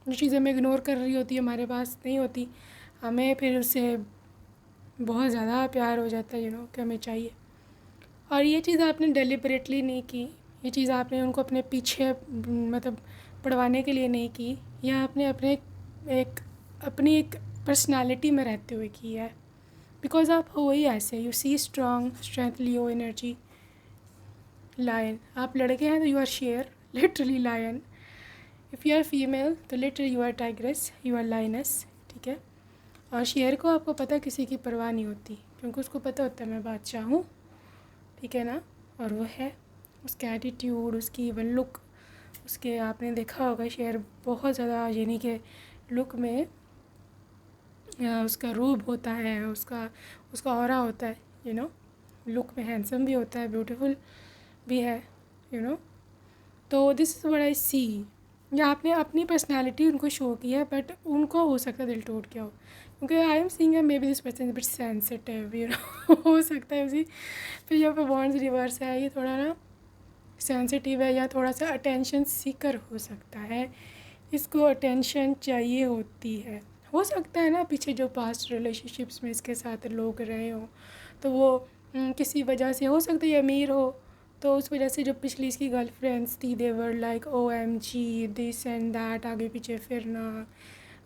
जो चीज़ हमें इग्नोर कर रही होती है हमारे पास नहीं होती, हमें फिर उससे बहुत ज़्यादा प्यार हो जाता है, कि हमें चाहिए। और ये चीज़ आपने डेलिबरेटली नहीं की, ये चीज़ आपने उनको अपने पीछे मतलब पढ़वाने के लिए नहीं की, या आपने अपनी एक पर्सनालिटी में रहते हुए की है, बिकॉज आप हो ही ऐसे, you see strength Leo energy lion. आप लड़के हैं तो यू आर शेयर, literally lion. If you are female तो literally you are tigress, you are lioness, ठीक है। और शेयर को आपको पता किसी की परवाह नहीं होती, क्योंकि उसको पता होता है मैं बादशाह हूँ, ठीक है ना। और वो है उसका एटीट्यूड, उसकी इवन लुक, उसके आपने देखा होगा शेयर बहुत ज़्यादा यानी कि लुक में उसका रूप होता है, उसका ऑरा होता है, लुक में हैंडसम भी होता है, ब्यूटीफुल भी है, तो दिस इज़ व्हाट आई सी। या आपने अपनी पर्सनालिटी उनको शो की है, बट उनको हो सकता है दिल टूट गया हो, क्योंकि आई am seeing may be this person is bit sensitive, हो सकता है उसी फिर यहाँ पे बॉन्ड्स रिवर्स है, ये थोड़ा ना सेंसिटिव है या थोड़ा सा अटेंशन सीकर हो सकता है, इसको अटेंशन चाहिए होती है, हो सकता है ना पीछे जो पास्ट रिलेशनशिप्स में इसके साथ लोग रहे हों, तो वो किसी वजह से हो सकता है अमीर हो, तो उस वजह से जो पिछली इसकी गर्लफ्रेंड्स थी they were like OMG this and that, आगे पीछे फिरना,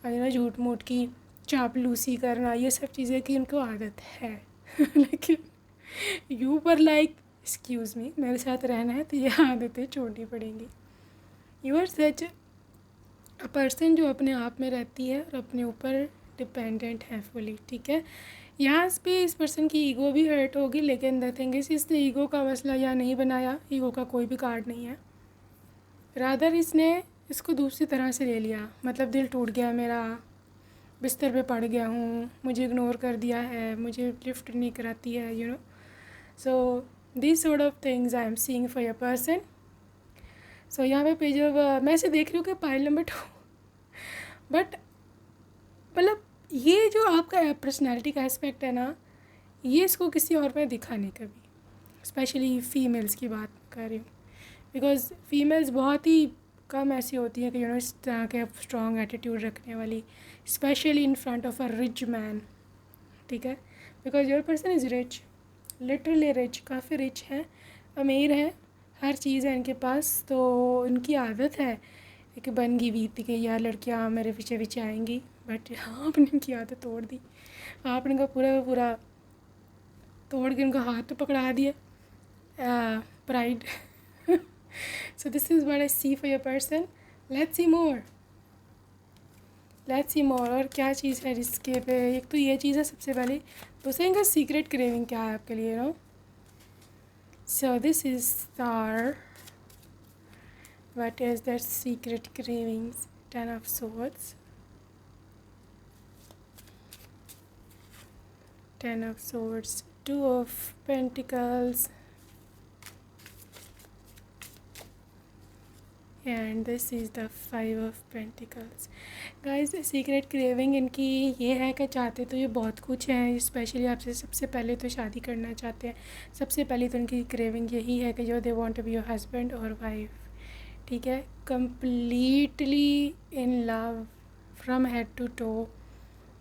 ना झूठ मूठ की चापलूसी करना, ये सब चीज़ें की उनको आदत है लेकिन यू पर लाइक एक्सक्यूज़ मी, मेरे साथ रहना है तो ये आदतें छोड़नी पड़ेंगी। You are such a person जो अपने आप में रहती है और अपने ऊपर डिपेंडेंट है फुली, ठीक है। यहाँ पे इस पर्सन की ईगो भी हर्ट होगी, लेकिन द थिंग इज़ इसने ईगो का मसला यहाँ नहीं बनाया, ईगो का कोई भी कार्ड नहीं है, रादर इसने इसको दूसरी तरह से ले लिया, मतलब दिल टूट गया मेरा, बिस्तर पे पड़ गया हूँ, मुझे इग्नोर कर दिया है, मुझे लिफ्ट नहीं कराती है, you know. So this sort of things I am seeing for your person. सो यहाँ पे जब मैं ऐसे देख रही हूँ कि पाइल नंबर 2 बट मतलब ये जो आपका पर्सनैलिटी का एस्पेक्ट है ना, ये इसको किसी और में दिखा नहीं कभी, स्पेशली फ़ीमेल्स की बात कर रही हूँ, बिकॉज फीमेल्स बहुत ही कम ऐसी होती हैं कि यू नो इस तरह के स्ट्रॉन्ग एटीट्यूड रखने वाली, specially in front of a rich man, ठीक है। Because your person is rich, literally rich, काफ़ी रिच है, अमीर है, हर चीज़ है इनके पास, तो उनकी आदत है कि बन गई बीत कि यार लड़कियाँ मेरे पीछे पीछे आएंगी, बट आपने इनकी आदत तोड़ दी, आपने इनका पूरा तोड़ के उनका हाथ तो पकड़ा दिया, pride. So this is what I see for your person. Let's see more. Let's see more. और क्या चीज़ है जिसके पे, एक तो ये चीज़ है सबसे पहले, दूसरा इनका सीक्रेट क्रेविंग क्या है आपके लिए, no. So this is star. What is their secret cravings? 10 of swords. 10 of swords. 2 of pentacles. And this is the 5 of pentacles. Guys secret craving इनकी ये है कि चाहते तो ये बहुत कुछ है, स्पेशली आपसे सबसे पहले तो शादी करना चाहते हैं, सबसे पहले तो इनकी क्रेविंग यही है कि जो they want to be your husband और वाइफ, ठीक है, completely in love from head to toe,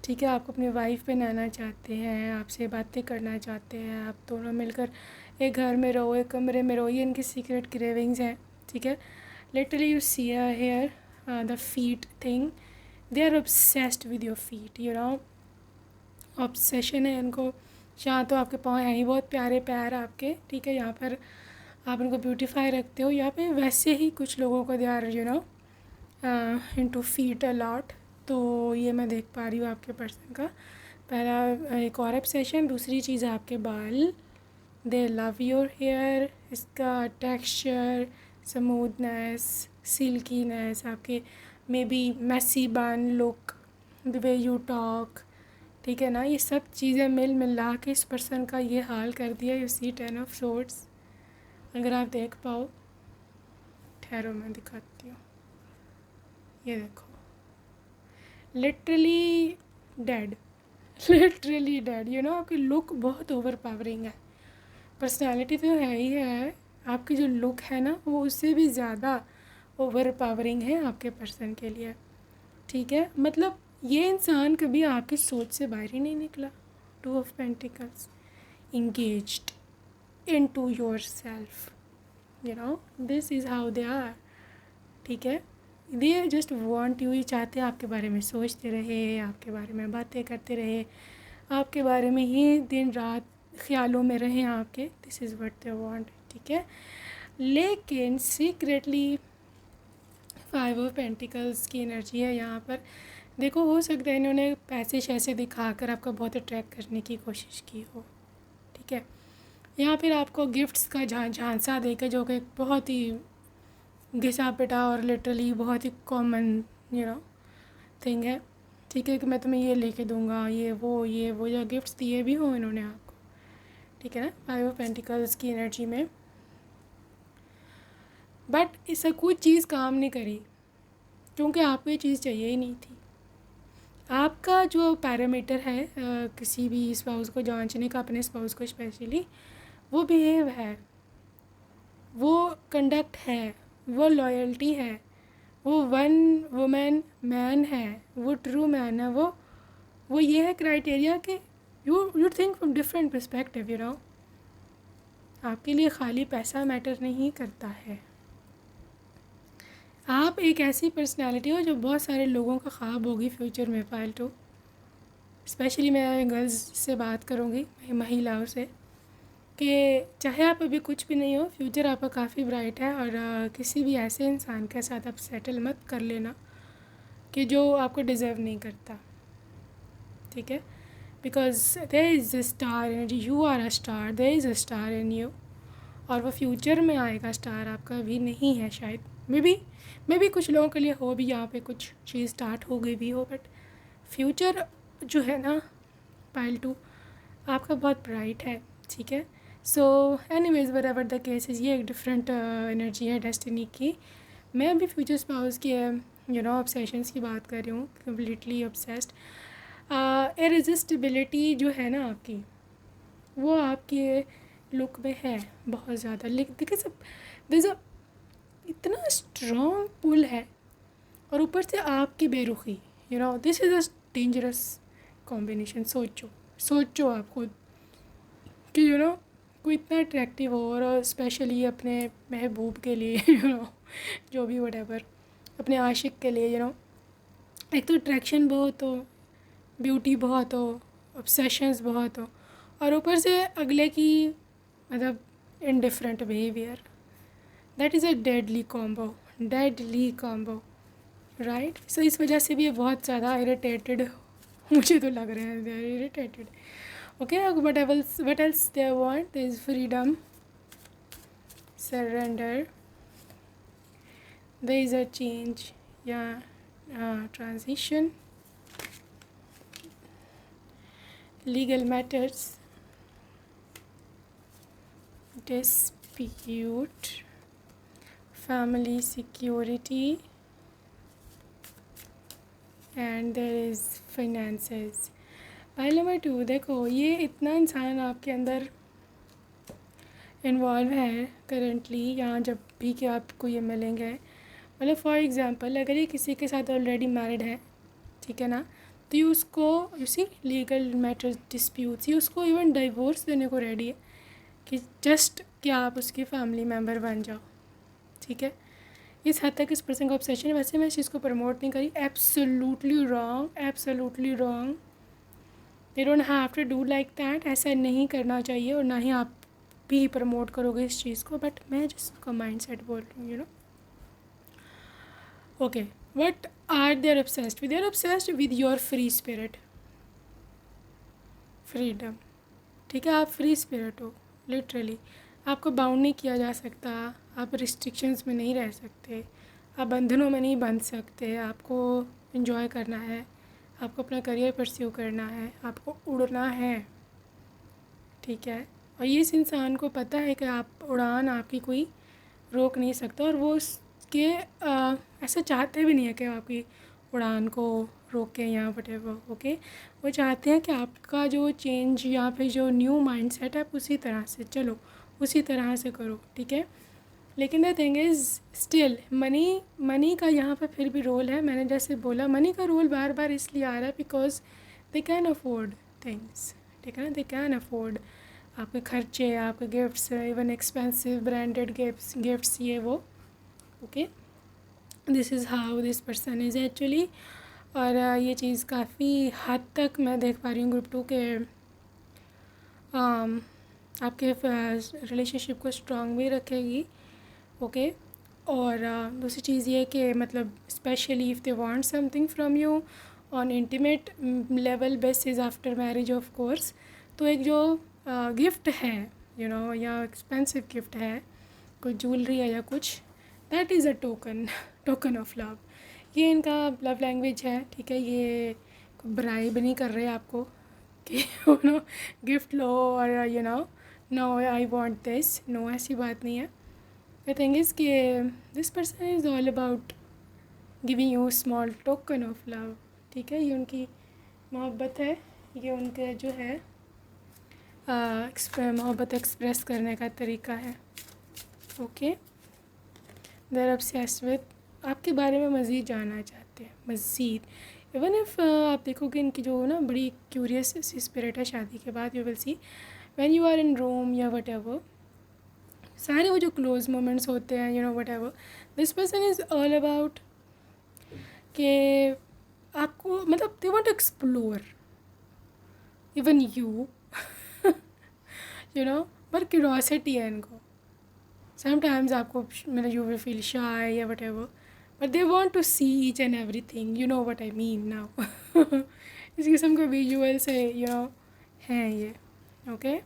ठीक है। आपको अपनी वाइफ बनाना चाहते हैं, आपसे बातें करना चाहते हैं, आप दोनों मिलकर एक घर में रहो, एक कमरे में रहो, ये इनकी सीक्रेट क्रेविंग्स हैं, ठीक है। Literally you see here the feet thing, they are obsessed with your feet, you know, obsession है इनको, यहाँ तो आपके पाँव हैं ही बहुत प्यारे पैर आपके, ठीक है, यहाँ पर आप इनको ब्यूटीफाई रखते हो, यहाँ पे वैसे ही कुछ लोगों को they are you know into feet a lot, तो ये मैं देख पा रही हूँ आपके पर्सन का। पहला एक और ऑब्सेशन, दूसरी चीज़ है आपके बाल, दे लव योर हेयर, इसका टेक्सचर, स्मूथनेस, सिल्कीनेस, आपके मे बी मैसी बन look, the way you talk, ठीक है ना, ये सब चीज़ें मिला के इस पर्सन का ये हाल कर दिया। यू सी 10 ऑफ सोर्ड्स, अगर आप देख पाओ, ठहरो मैं दिखाती हूँ, ये देखो, literally dead, literally dead, you know, आपकी लुक बहुत ओवर पावरिंग है, पर्सनैलिटी तो है ही है, आपकी जो लुक है ना वो उससे भी ज़्यादा ओवर पावरिंग है आपके पर्सन के लिए, ठीक है। मतलब ये इंसान कभी आपकी सोच से बाहर ही नहीं निकला। 2 of pentacles, engaged into yourself, you know, this is how they are, ठीक है। दे जस्ट वांट यू, ये चाहते हैं आपके बारे में सोचते रहे, आपके बारे में बातें करते रहे, आपके बारे में ही दिन रात ख्यालों में रहें आपके, this is what they want, ठीक है। लेकिन सीक्रेटली 5 ऑफ पेंटिकल्स की एनर्जी है यहाँ पर, देखो हो सकता है इन्होंने पैसे शैसे दिखाकर आपको बहुत अट्रैक्ट करने की कोशिश की हो, ठीक है, या फिर आपको गिफ्ट्स का झांसा देकर, जो कि बहुत ही घिसा पिटा और लिटरली बहुत ही कॉमन यू नो थिंग है, ठीक है, कि मैं तुम्हें ये लेके दूंगा, ये वो या गिफ्ट्स दिए भी हो इन्होंने आपको, ठीक है ना, 5 ऑफ पेंटिकल्स की एनर्जी में। बट इससे कोई चीज़ काम नहीं करी, क्योंकि आपको ये चीज़ चाहिए ही नहीं थी। आपका जो पैरामीटर है किसी भी स्पाउस को जांचने का, अपने स्पाउस को स्पेशली, वो बिहेव है, वो कंडक्ट है, वो लॉयल्टी है, वो वन वुमेन मैन है, वो ट्रू मैन है, वो ये है क्राइटेरिया कि you think from different perspective, you know. आपके लिए खाली पैसा मैटर नहीं करता है। आप एक ऐसी पर्सनालिटी हो जो बहुत सारे लोगों का ख्वाब होगी फ्यूचर में पालतू। स्पेशली मैं गर्ल्स से बात करूँगी, महिलाओं से, कि चाहे आप अभी कुछ भी नहीं हो, फ्यूचर आपका काफ़ी ब्राइट है, और किसी भी ऐसे इंसान के साथ आप सेटल मत कर लेना कि जो आपको डिज़र्व नहीं करता, ठीक है। Because there is a star energy, you are a star, there is a star in you, और वो फ्यूचर में आएगा स्टार, आपका अभी नहीं है शायद। मे बी कुछ लोगों के लिए हो भी यहाँ पे कुछ चीज़ स्टार्ट हो गई भी हो, बट फ्यूचर जो है ना पाइल टू, आपका बहुत ब्राइट है, ठीक है। So anyways whatever the cases, ये एक डिफरेंट एनर्जी है डेस्टिनी की। मैं अभी फ्यूचर स्पाउस की यू नो ऑब्सेशंस की बात कर रही हूँ, कम्प्लीटली ऑब्सेस्ड। इररेजिस्टिबिलिटी जो है ना आपकी, वो आपके लुक में है बहुत ज़्यादा। लेकिन देखिए सब दिस इतना स्ट्रॉन्ग पुल है, और ऊपर से आपकी बेरुखी, you know this is a dangerous combination. सोचो आप खुद कि यू नो कोई इतना अट्रैक्टिव हो, और स्पेशली अपने महबूब के लिए यू नो जो भी व्हाटएवर, अपने आशिक के लिए, यू नो एक तो अट्रैक्शन बहुत हो, ब्यूटी बहुत हो, ऑब्सेशंस बहुत हो, और ऊपर से अगले की मतलब indifferent behaviour, that is a deadly combo, right. So इस वजह से भी ये बहुत ज़्यादा इरिटेटेड मुझे तो लग रहे हैं, they are irritated. Okay, what else they want? There is freedom, surrender, there is a change, yeah, transition, legal matters, dispute, family security, and there is finances. Pile number 2, देखो ये इतना इंसान आपके अंदर इन्वॉल्व है करेंटली, यहाँ जब भी कि आपको ये मिलेंगे, मतलब फॉर एग्ज़ाम्पल अगर ये किसी के साथ ऑलरेडी मैरिड है, ठीक है ना, तो ये उसको सी लीगल मैटर्स, डिस्प्यूट्स, ये उसको इवन डिवोर्स देने को रेडी है कि जस्ट कि आप उसकी फैमिली मेम्बर बन जाओ, ठीक है। इस हद तक इस पर्सन का ऑब्सेशन है। वैसे मैं इस चीज़ को प्रमोट नहीं करी, absolutely wrong, they don't have to do like that, ऐसा नहीं करना चाहिए, और ना ही आप भी प्रमोट करोगे इस चीज़ को, बट मैं जिसका माइंड सेट बोल रही हूँ, you know. Okay, what are their obsessed with your free spirit, freedom, ठीक है। आप फ्री स्पिरिट हो, लिटरली आपको बाउंड नहीं किया जा सकता, आप रिस्ट्रिक्शंस में नहीं रह सकते, आप बंधनों में नहीं बंध सकते, आपको इन्जॉय करना है, आपको अपना करियर परस्यू करना है, आपको उड़ना है, ठीक है। और ये इस इंसान को पता है कि आप उड़ान आपकी कोई रोक नहीं सकता, और वो उसके ऐसा चाहते भी नहीं है कि आपकी उड़ान को रोकें या वटेवर, ओके। वो चाहते हैं कि आपका जो चेंज या फिर जो न्यू माइंडसेट है आप उसी तरह से चलो, उसी तरह से करो, ठीक है। लेकिन the thing is still money का यहाँ पर फिर भी रोल है। मैंने जैसे बोला, मनी का रोल बार बार इसलिए आ रहा है because they can afford things, ठीक है ना, दे कैन अफोर्ड आपके खर्चे, आपके gifts, even expensive branded gifts ये वो, okay. This is how this person is actually. और ये चीज़ काफ़ी हद तक मैं देख पा रही हूँ ग्रुप 2 के आपके रिलेशनशिप को स्ट्रॉन्ग भी रखेगी, ओके। और दूसरी चीज़ ये कि मतलब specially if they want something from you on intimate level basis after marriage of course, तो एक जो गिफ्ट है, यू नो, या एक्सपेंसिव गिफ्ट है, कोई ज्वेलरी है या कुछ, that is a token of love. ये इनका लव लैंग्वेज है, ठीक है। ये ब्राइब नहीं कर रहे आपको कि यू नो गिफ्ट लो और you know I want this, no ऐसी बात नहीं है। द थिंग इज़ कि this person is all about giving you small token of love, ठीक है। ये उनकी मोहब्बत है, ये उनके जो है मोहब्बत एक्सप्रेस करने का तरीका है, okay. They are obsessed with आपके बारे में मज़ीद जानना चाहते हैं, मज़ीद। इवन इफ़ आप देखोगे इनकी जो ना बड़ी क्यूरियस सी स्पिरिट है शादी के बाद, you will see when you are in room या वट एवर, सारे वो जो क्लोज मोमेंट्स होते हैं, you know whatever, this person is all about कि आपको मतलब they want to explore even you you know, पर क्यूरोसिटी है इनको। समटाइम्स आपको मतलब यू विल फील शाय या whatever, but they want to see each and everything, you know what I mean now. इस किस्म के विजुअल से यू नो हैं ये। Okay,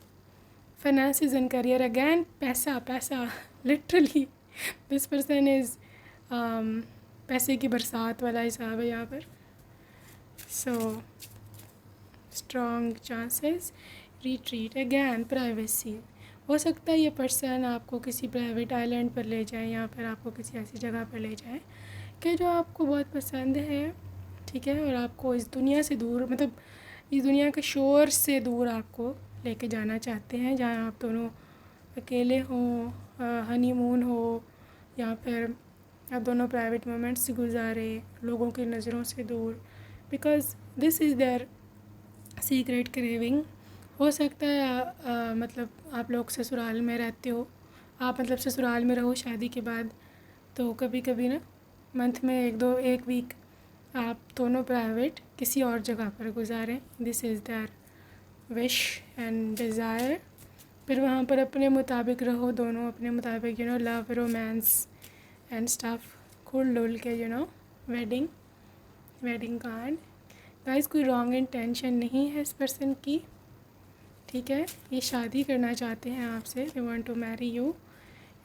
finances and career, again पैसा पैसा, लिटरली दिस पर्सन इज़ पैसे की बरसात वाला हिसाब है यहाँ पर। So strong chances, retreat, again privacy. हो सकता है ये पर्सन आपको किसी प्राइवेट आइलैंड पर ले जाए या फिर आपको किसी ऐसी जगह पर ले जाए कि जो आपको बहुत पसंद है, ठीक है, और आपको इस दुनिया से दूर, मतलब इस दुनिया के शोर से दूर आपको लेके जाना चाहते हैं, जहाँ आप दोनों अकेले हों, हनीमून हो, या फिर आप दोनों प्राइवेट मोमेंट्स गुजारे लोगों की नज़रों से दूर, because this is their secret craving. हो सकता है मतलब आप लोग ससुराल में रहते हो, आप मतलब ससुराल में रहो शादी के बाद, तो कभी कभी ना मंथ में एक वीक आप दोनों प्राइवेट किसी और जगह पर गुजारें। This is their wish and desire. फिर वहाँ पर अपने मुताबिक रहो, दोनों अपने मुताबिक, you know, love, romance and stuff, खुल डुल के, you know, wedding card. Guys, कोई रॉन्ग इंटेंशन नहीं है इस पर्सन की, ठीक है। ये शादी करना चाहते हैं आपसे, they want to marry you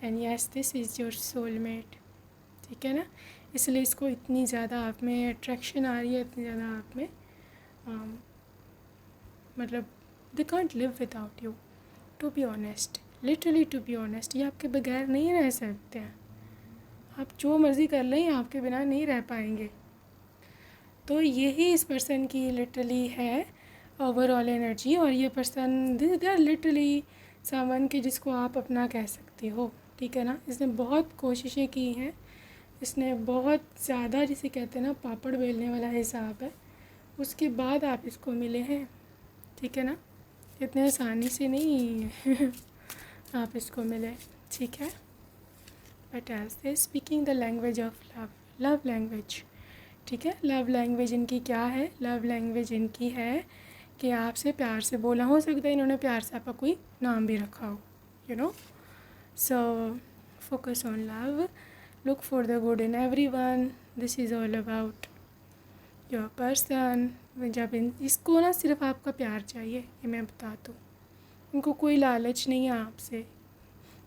and yes this is your soulmate, ठीक है ना। इसलिए इसको इतनी ज़्यादा आप में अट्रैक्शन आ रही है, इतनी ज़्यादा आप में मतलब they can't live without you, to be honest, literally to be honest. ये आपके बगैर नहीं रह सकते हैं, आप जो मर्ज़ी कर लें आपके बिना नहीं रह पाएंगे। तो यही इस पर्सन की लिटरली है ओवरऑल एनर्जी। और ये person they are literally someone के जिसको आप अपना कह सकते हो, ठीक है ना। इसने बहुत कोशिशें की हैं, इसने बहुत ज़्यादा, जिसे कहते हैं ना पापड़ बेलने वाला हिसाब है, उसके बाद आप इसको मिले हैं, ठीक है ना। इतने आसानी से नहीं आप इसको मिले, ठीक है। But as they speaking the language of love, love language, ठीक है। लव लैंग्वेज इनकी क्या है? लव लैंग्वेज इनकी है कि आपसे प्यार से बोला। हो सकता है इन्होंने प्यार से आपका कोई नाम भी रखा हो, you know. So focus on love, look for the good in everyone, this is all about your person. जब इसको ना सिर्फ आपका प्यार चाहिए, ये मैं बता दूँ, इनको कोई लालच नहीं है आपसे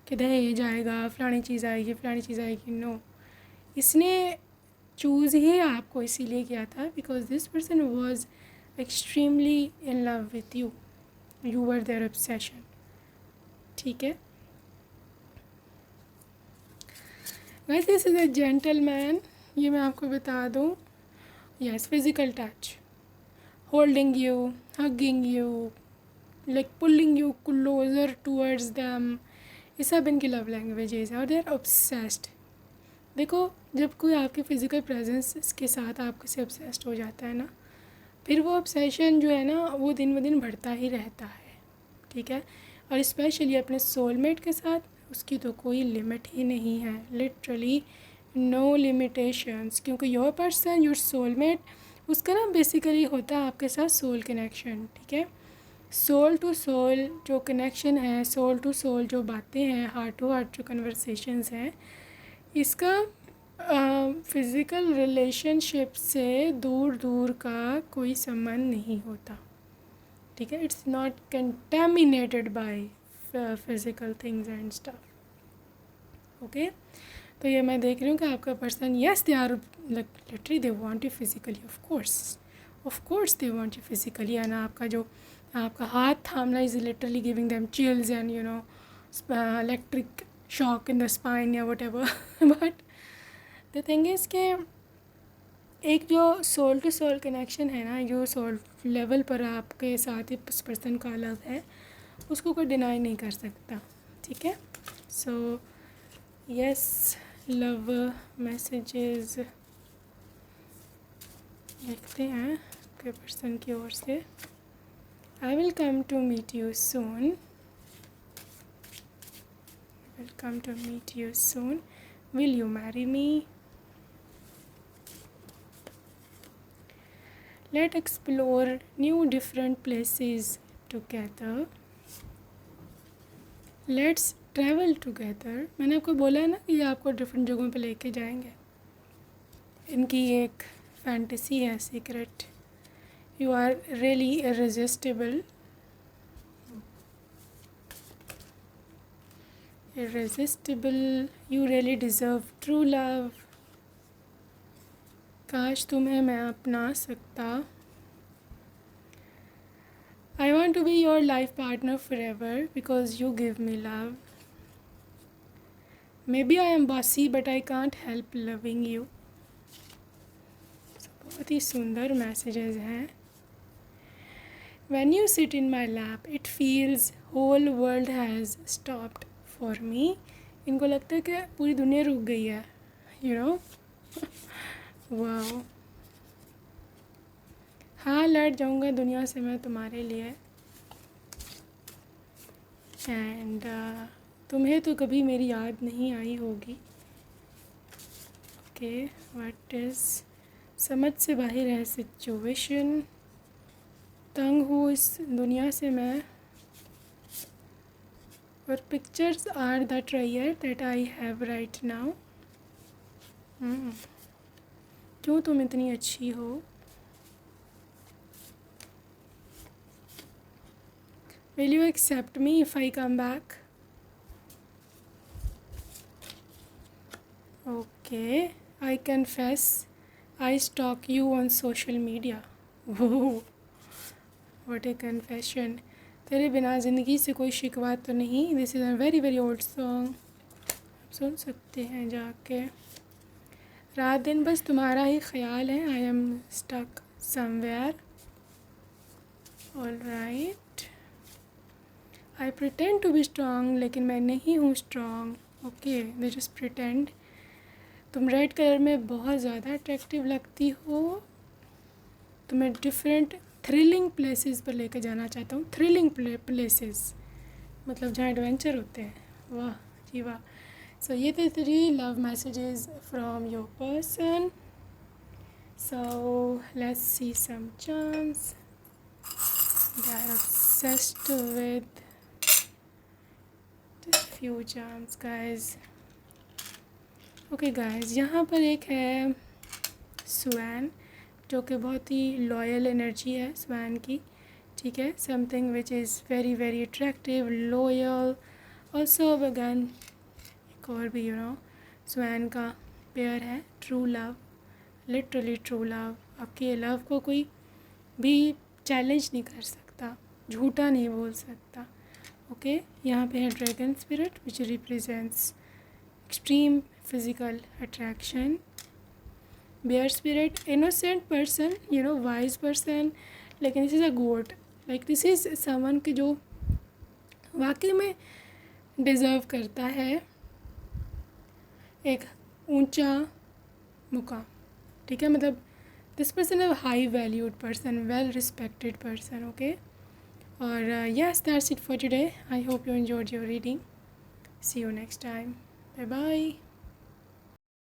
कि दहेज आएगा, फलानी चीज़ आएगी, फलानी चीज़ आएगी। नो, इसने चूज़ ही आपको इसीलिए किया था because this person was extremely in love with you, you were their obsession, ठीक है। Guys, this is a gentleman, ये मैं आपको बता दूँ। Yes, physical touch, holding you, hugging you, like pulling you closer towards them, ये सब इनकी लव लैंग्वेजेस है और दे आर ऑब्सेस्ड। देखो, जब कोई आपके फ़िज़िकल प्रेजेंस के साथ आपके से ऑब्सेस्ड हो जाता है ना, फिर वो ऑब्सेशन जो है ना वो दिन ब दिन बढ़ता ही रहता है, ठीक है। और स्पेशली अपने सोलमेट के साथ उसकी तो कोई लिमिट ही नहीं है, लिटरली नो लिमिटेशंस, क्योंकि योर पर्सन, योर सोलमेट, उसका ना बेसिकली होता है आपके साथ सोल कनेक्शन, ठीक है। सोल टू सोल जो कनेक्शन है, सोल टू सोल जो बातें हैं, हार्ट टू हार्ट जो कन्वर्सेशंस हैं, इसका फ़िज़िकल रिलेशनशिप से दूर दूर का कोई संबंध नहीं होता, ठीक है। It's not contaminated by physical things and stuff, okay. तो ये मैं देख रही हूँ कि आपका person, yes they are literally they want you physically, of course they want you physically. And आपका हाथ थामना is literally giving them chills and you know electric shock in the spine या whatever. But the thing is के एक जो सोल टू सोल कनेक्शन है ना, जो सोल लेवल पर आपके साथ इस पर्सन का लव है, उसको कोई डिनाई नहीं कर सकता, ठीक है। सो यस, लव मैसेजेस लिखते हैं आपके पर्सन की ओर से। I will come to meet you soon, will come to meet you soon. Will you marry me? Let's explore new different places together. Let's travel together. मैंने आपको बोला है ना कि ये आपको डिफरेंट जगहों पे लेके जाएंगे। इनकी एक फैंटेसी है secret. You are really irresistible. Irresistible. You really deserve true love. काश तुम्हें मैं अपना सकता। I want to be your life partner forever because you give me love. Maybe I am bossy but I can't help loving you. बहुत ही सुंदर मैसेजेस हैं। When you sit in my lap, it feels whole world has stopped for me. इनको लगता है कि पूरी दुनिया रुक गई है, you know. वाओ। हाँ, लड़ जाऊँगा दुनिया से मैं तुम्हारे लिए। एंड तुम्हें तो कभी मेरी याद नहीं आई होगी। ओके, व्हाट इज़, समझ से बाहर है सिचुएशन। तंग हूँ इस दुनिया से मैं। और pictures are the trailer that I have right now. क्यों तुम इतनी अच्छी हो। Will you accept me if I come back. Okay, I confess I stalk you on social media. What a confession. तेरे बिना ज़िंदगी से कोई शिकवा तो नहीं। This is a very very old song, आप सुन सकते हैं जाके। रात दिन बस तुम्हारा ही ख्याल है। I am stuck somewhere. All right, I pretend to be strong, लेकिन मैं नहीं हूँ strong. Okay, they just pretend. तुम रेड कलर में बहुत ज़्यादा अट्रैक्टिव लगती हो। तुम्हें डिफरेंट थ्रिलिंग प्लेसेस पर लेकर जाना चाहता हूँ। थ्रिलिंग प्लेसेस मतलब जहाँ एडवेंचर होते हैं। वाह जी वाह। सो ये थे 3 love messages from your person. So let's see some charms. They are obsessed with just few charms guys. Okay guys, यहाँ पर एक है स्वैन, जो कि बहुत ही लॉयल एनर्जी है स्वैन की। ठीक है, something which is very very attractive, loyal. Also again एक और भी स्वैन का पेयर है, true love, literally true love. आपके लव को कोई भी चैलेंज नहीं कर सकता, झूठा नहीं बोल सकता। ओके, यहाँ पे है dragon spirit which represents extreme physical attraction. Bear spirit, innocent person, wise person, लेकिन this is a goat. Like this is someone के जो वाकई में डिज़र्व करता है एक ऊंचा मुकाम। ठीक है, मतलब दिस पर्सन है high valued person, well respected person. Okay, और yes, that's it for today. I hope you enjoyed your reading. See you next time. Bye bye.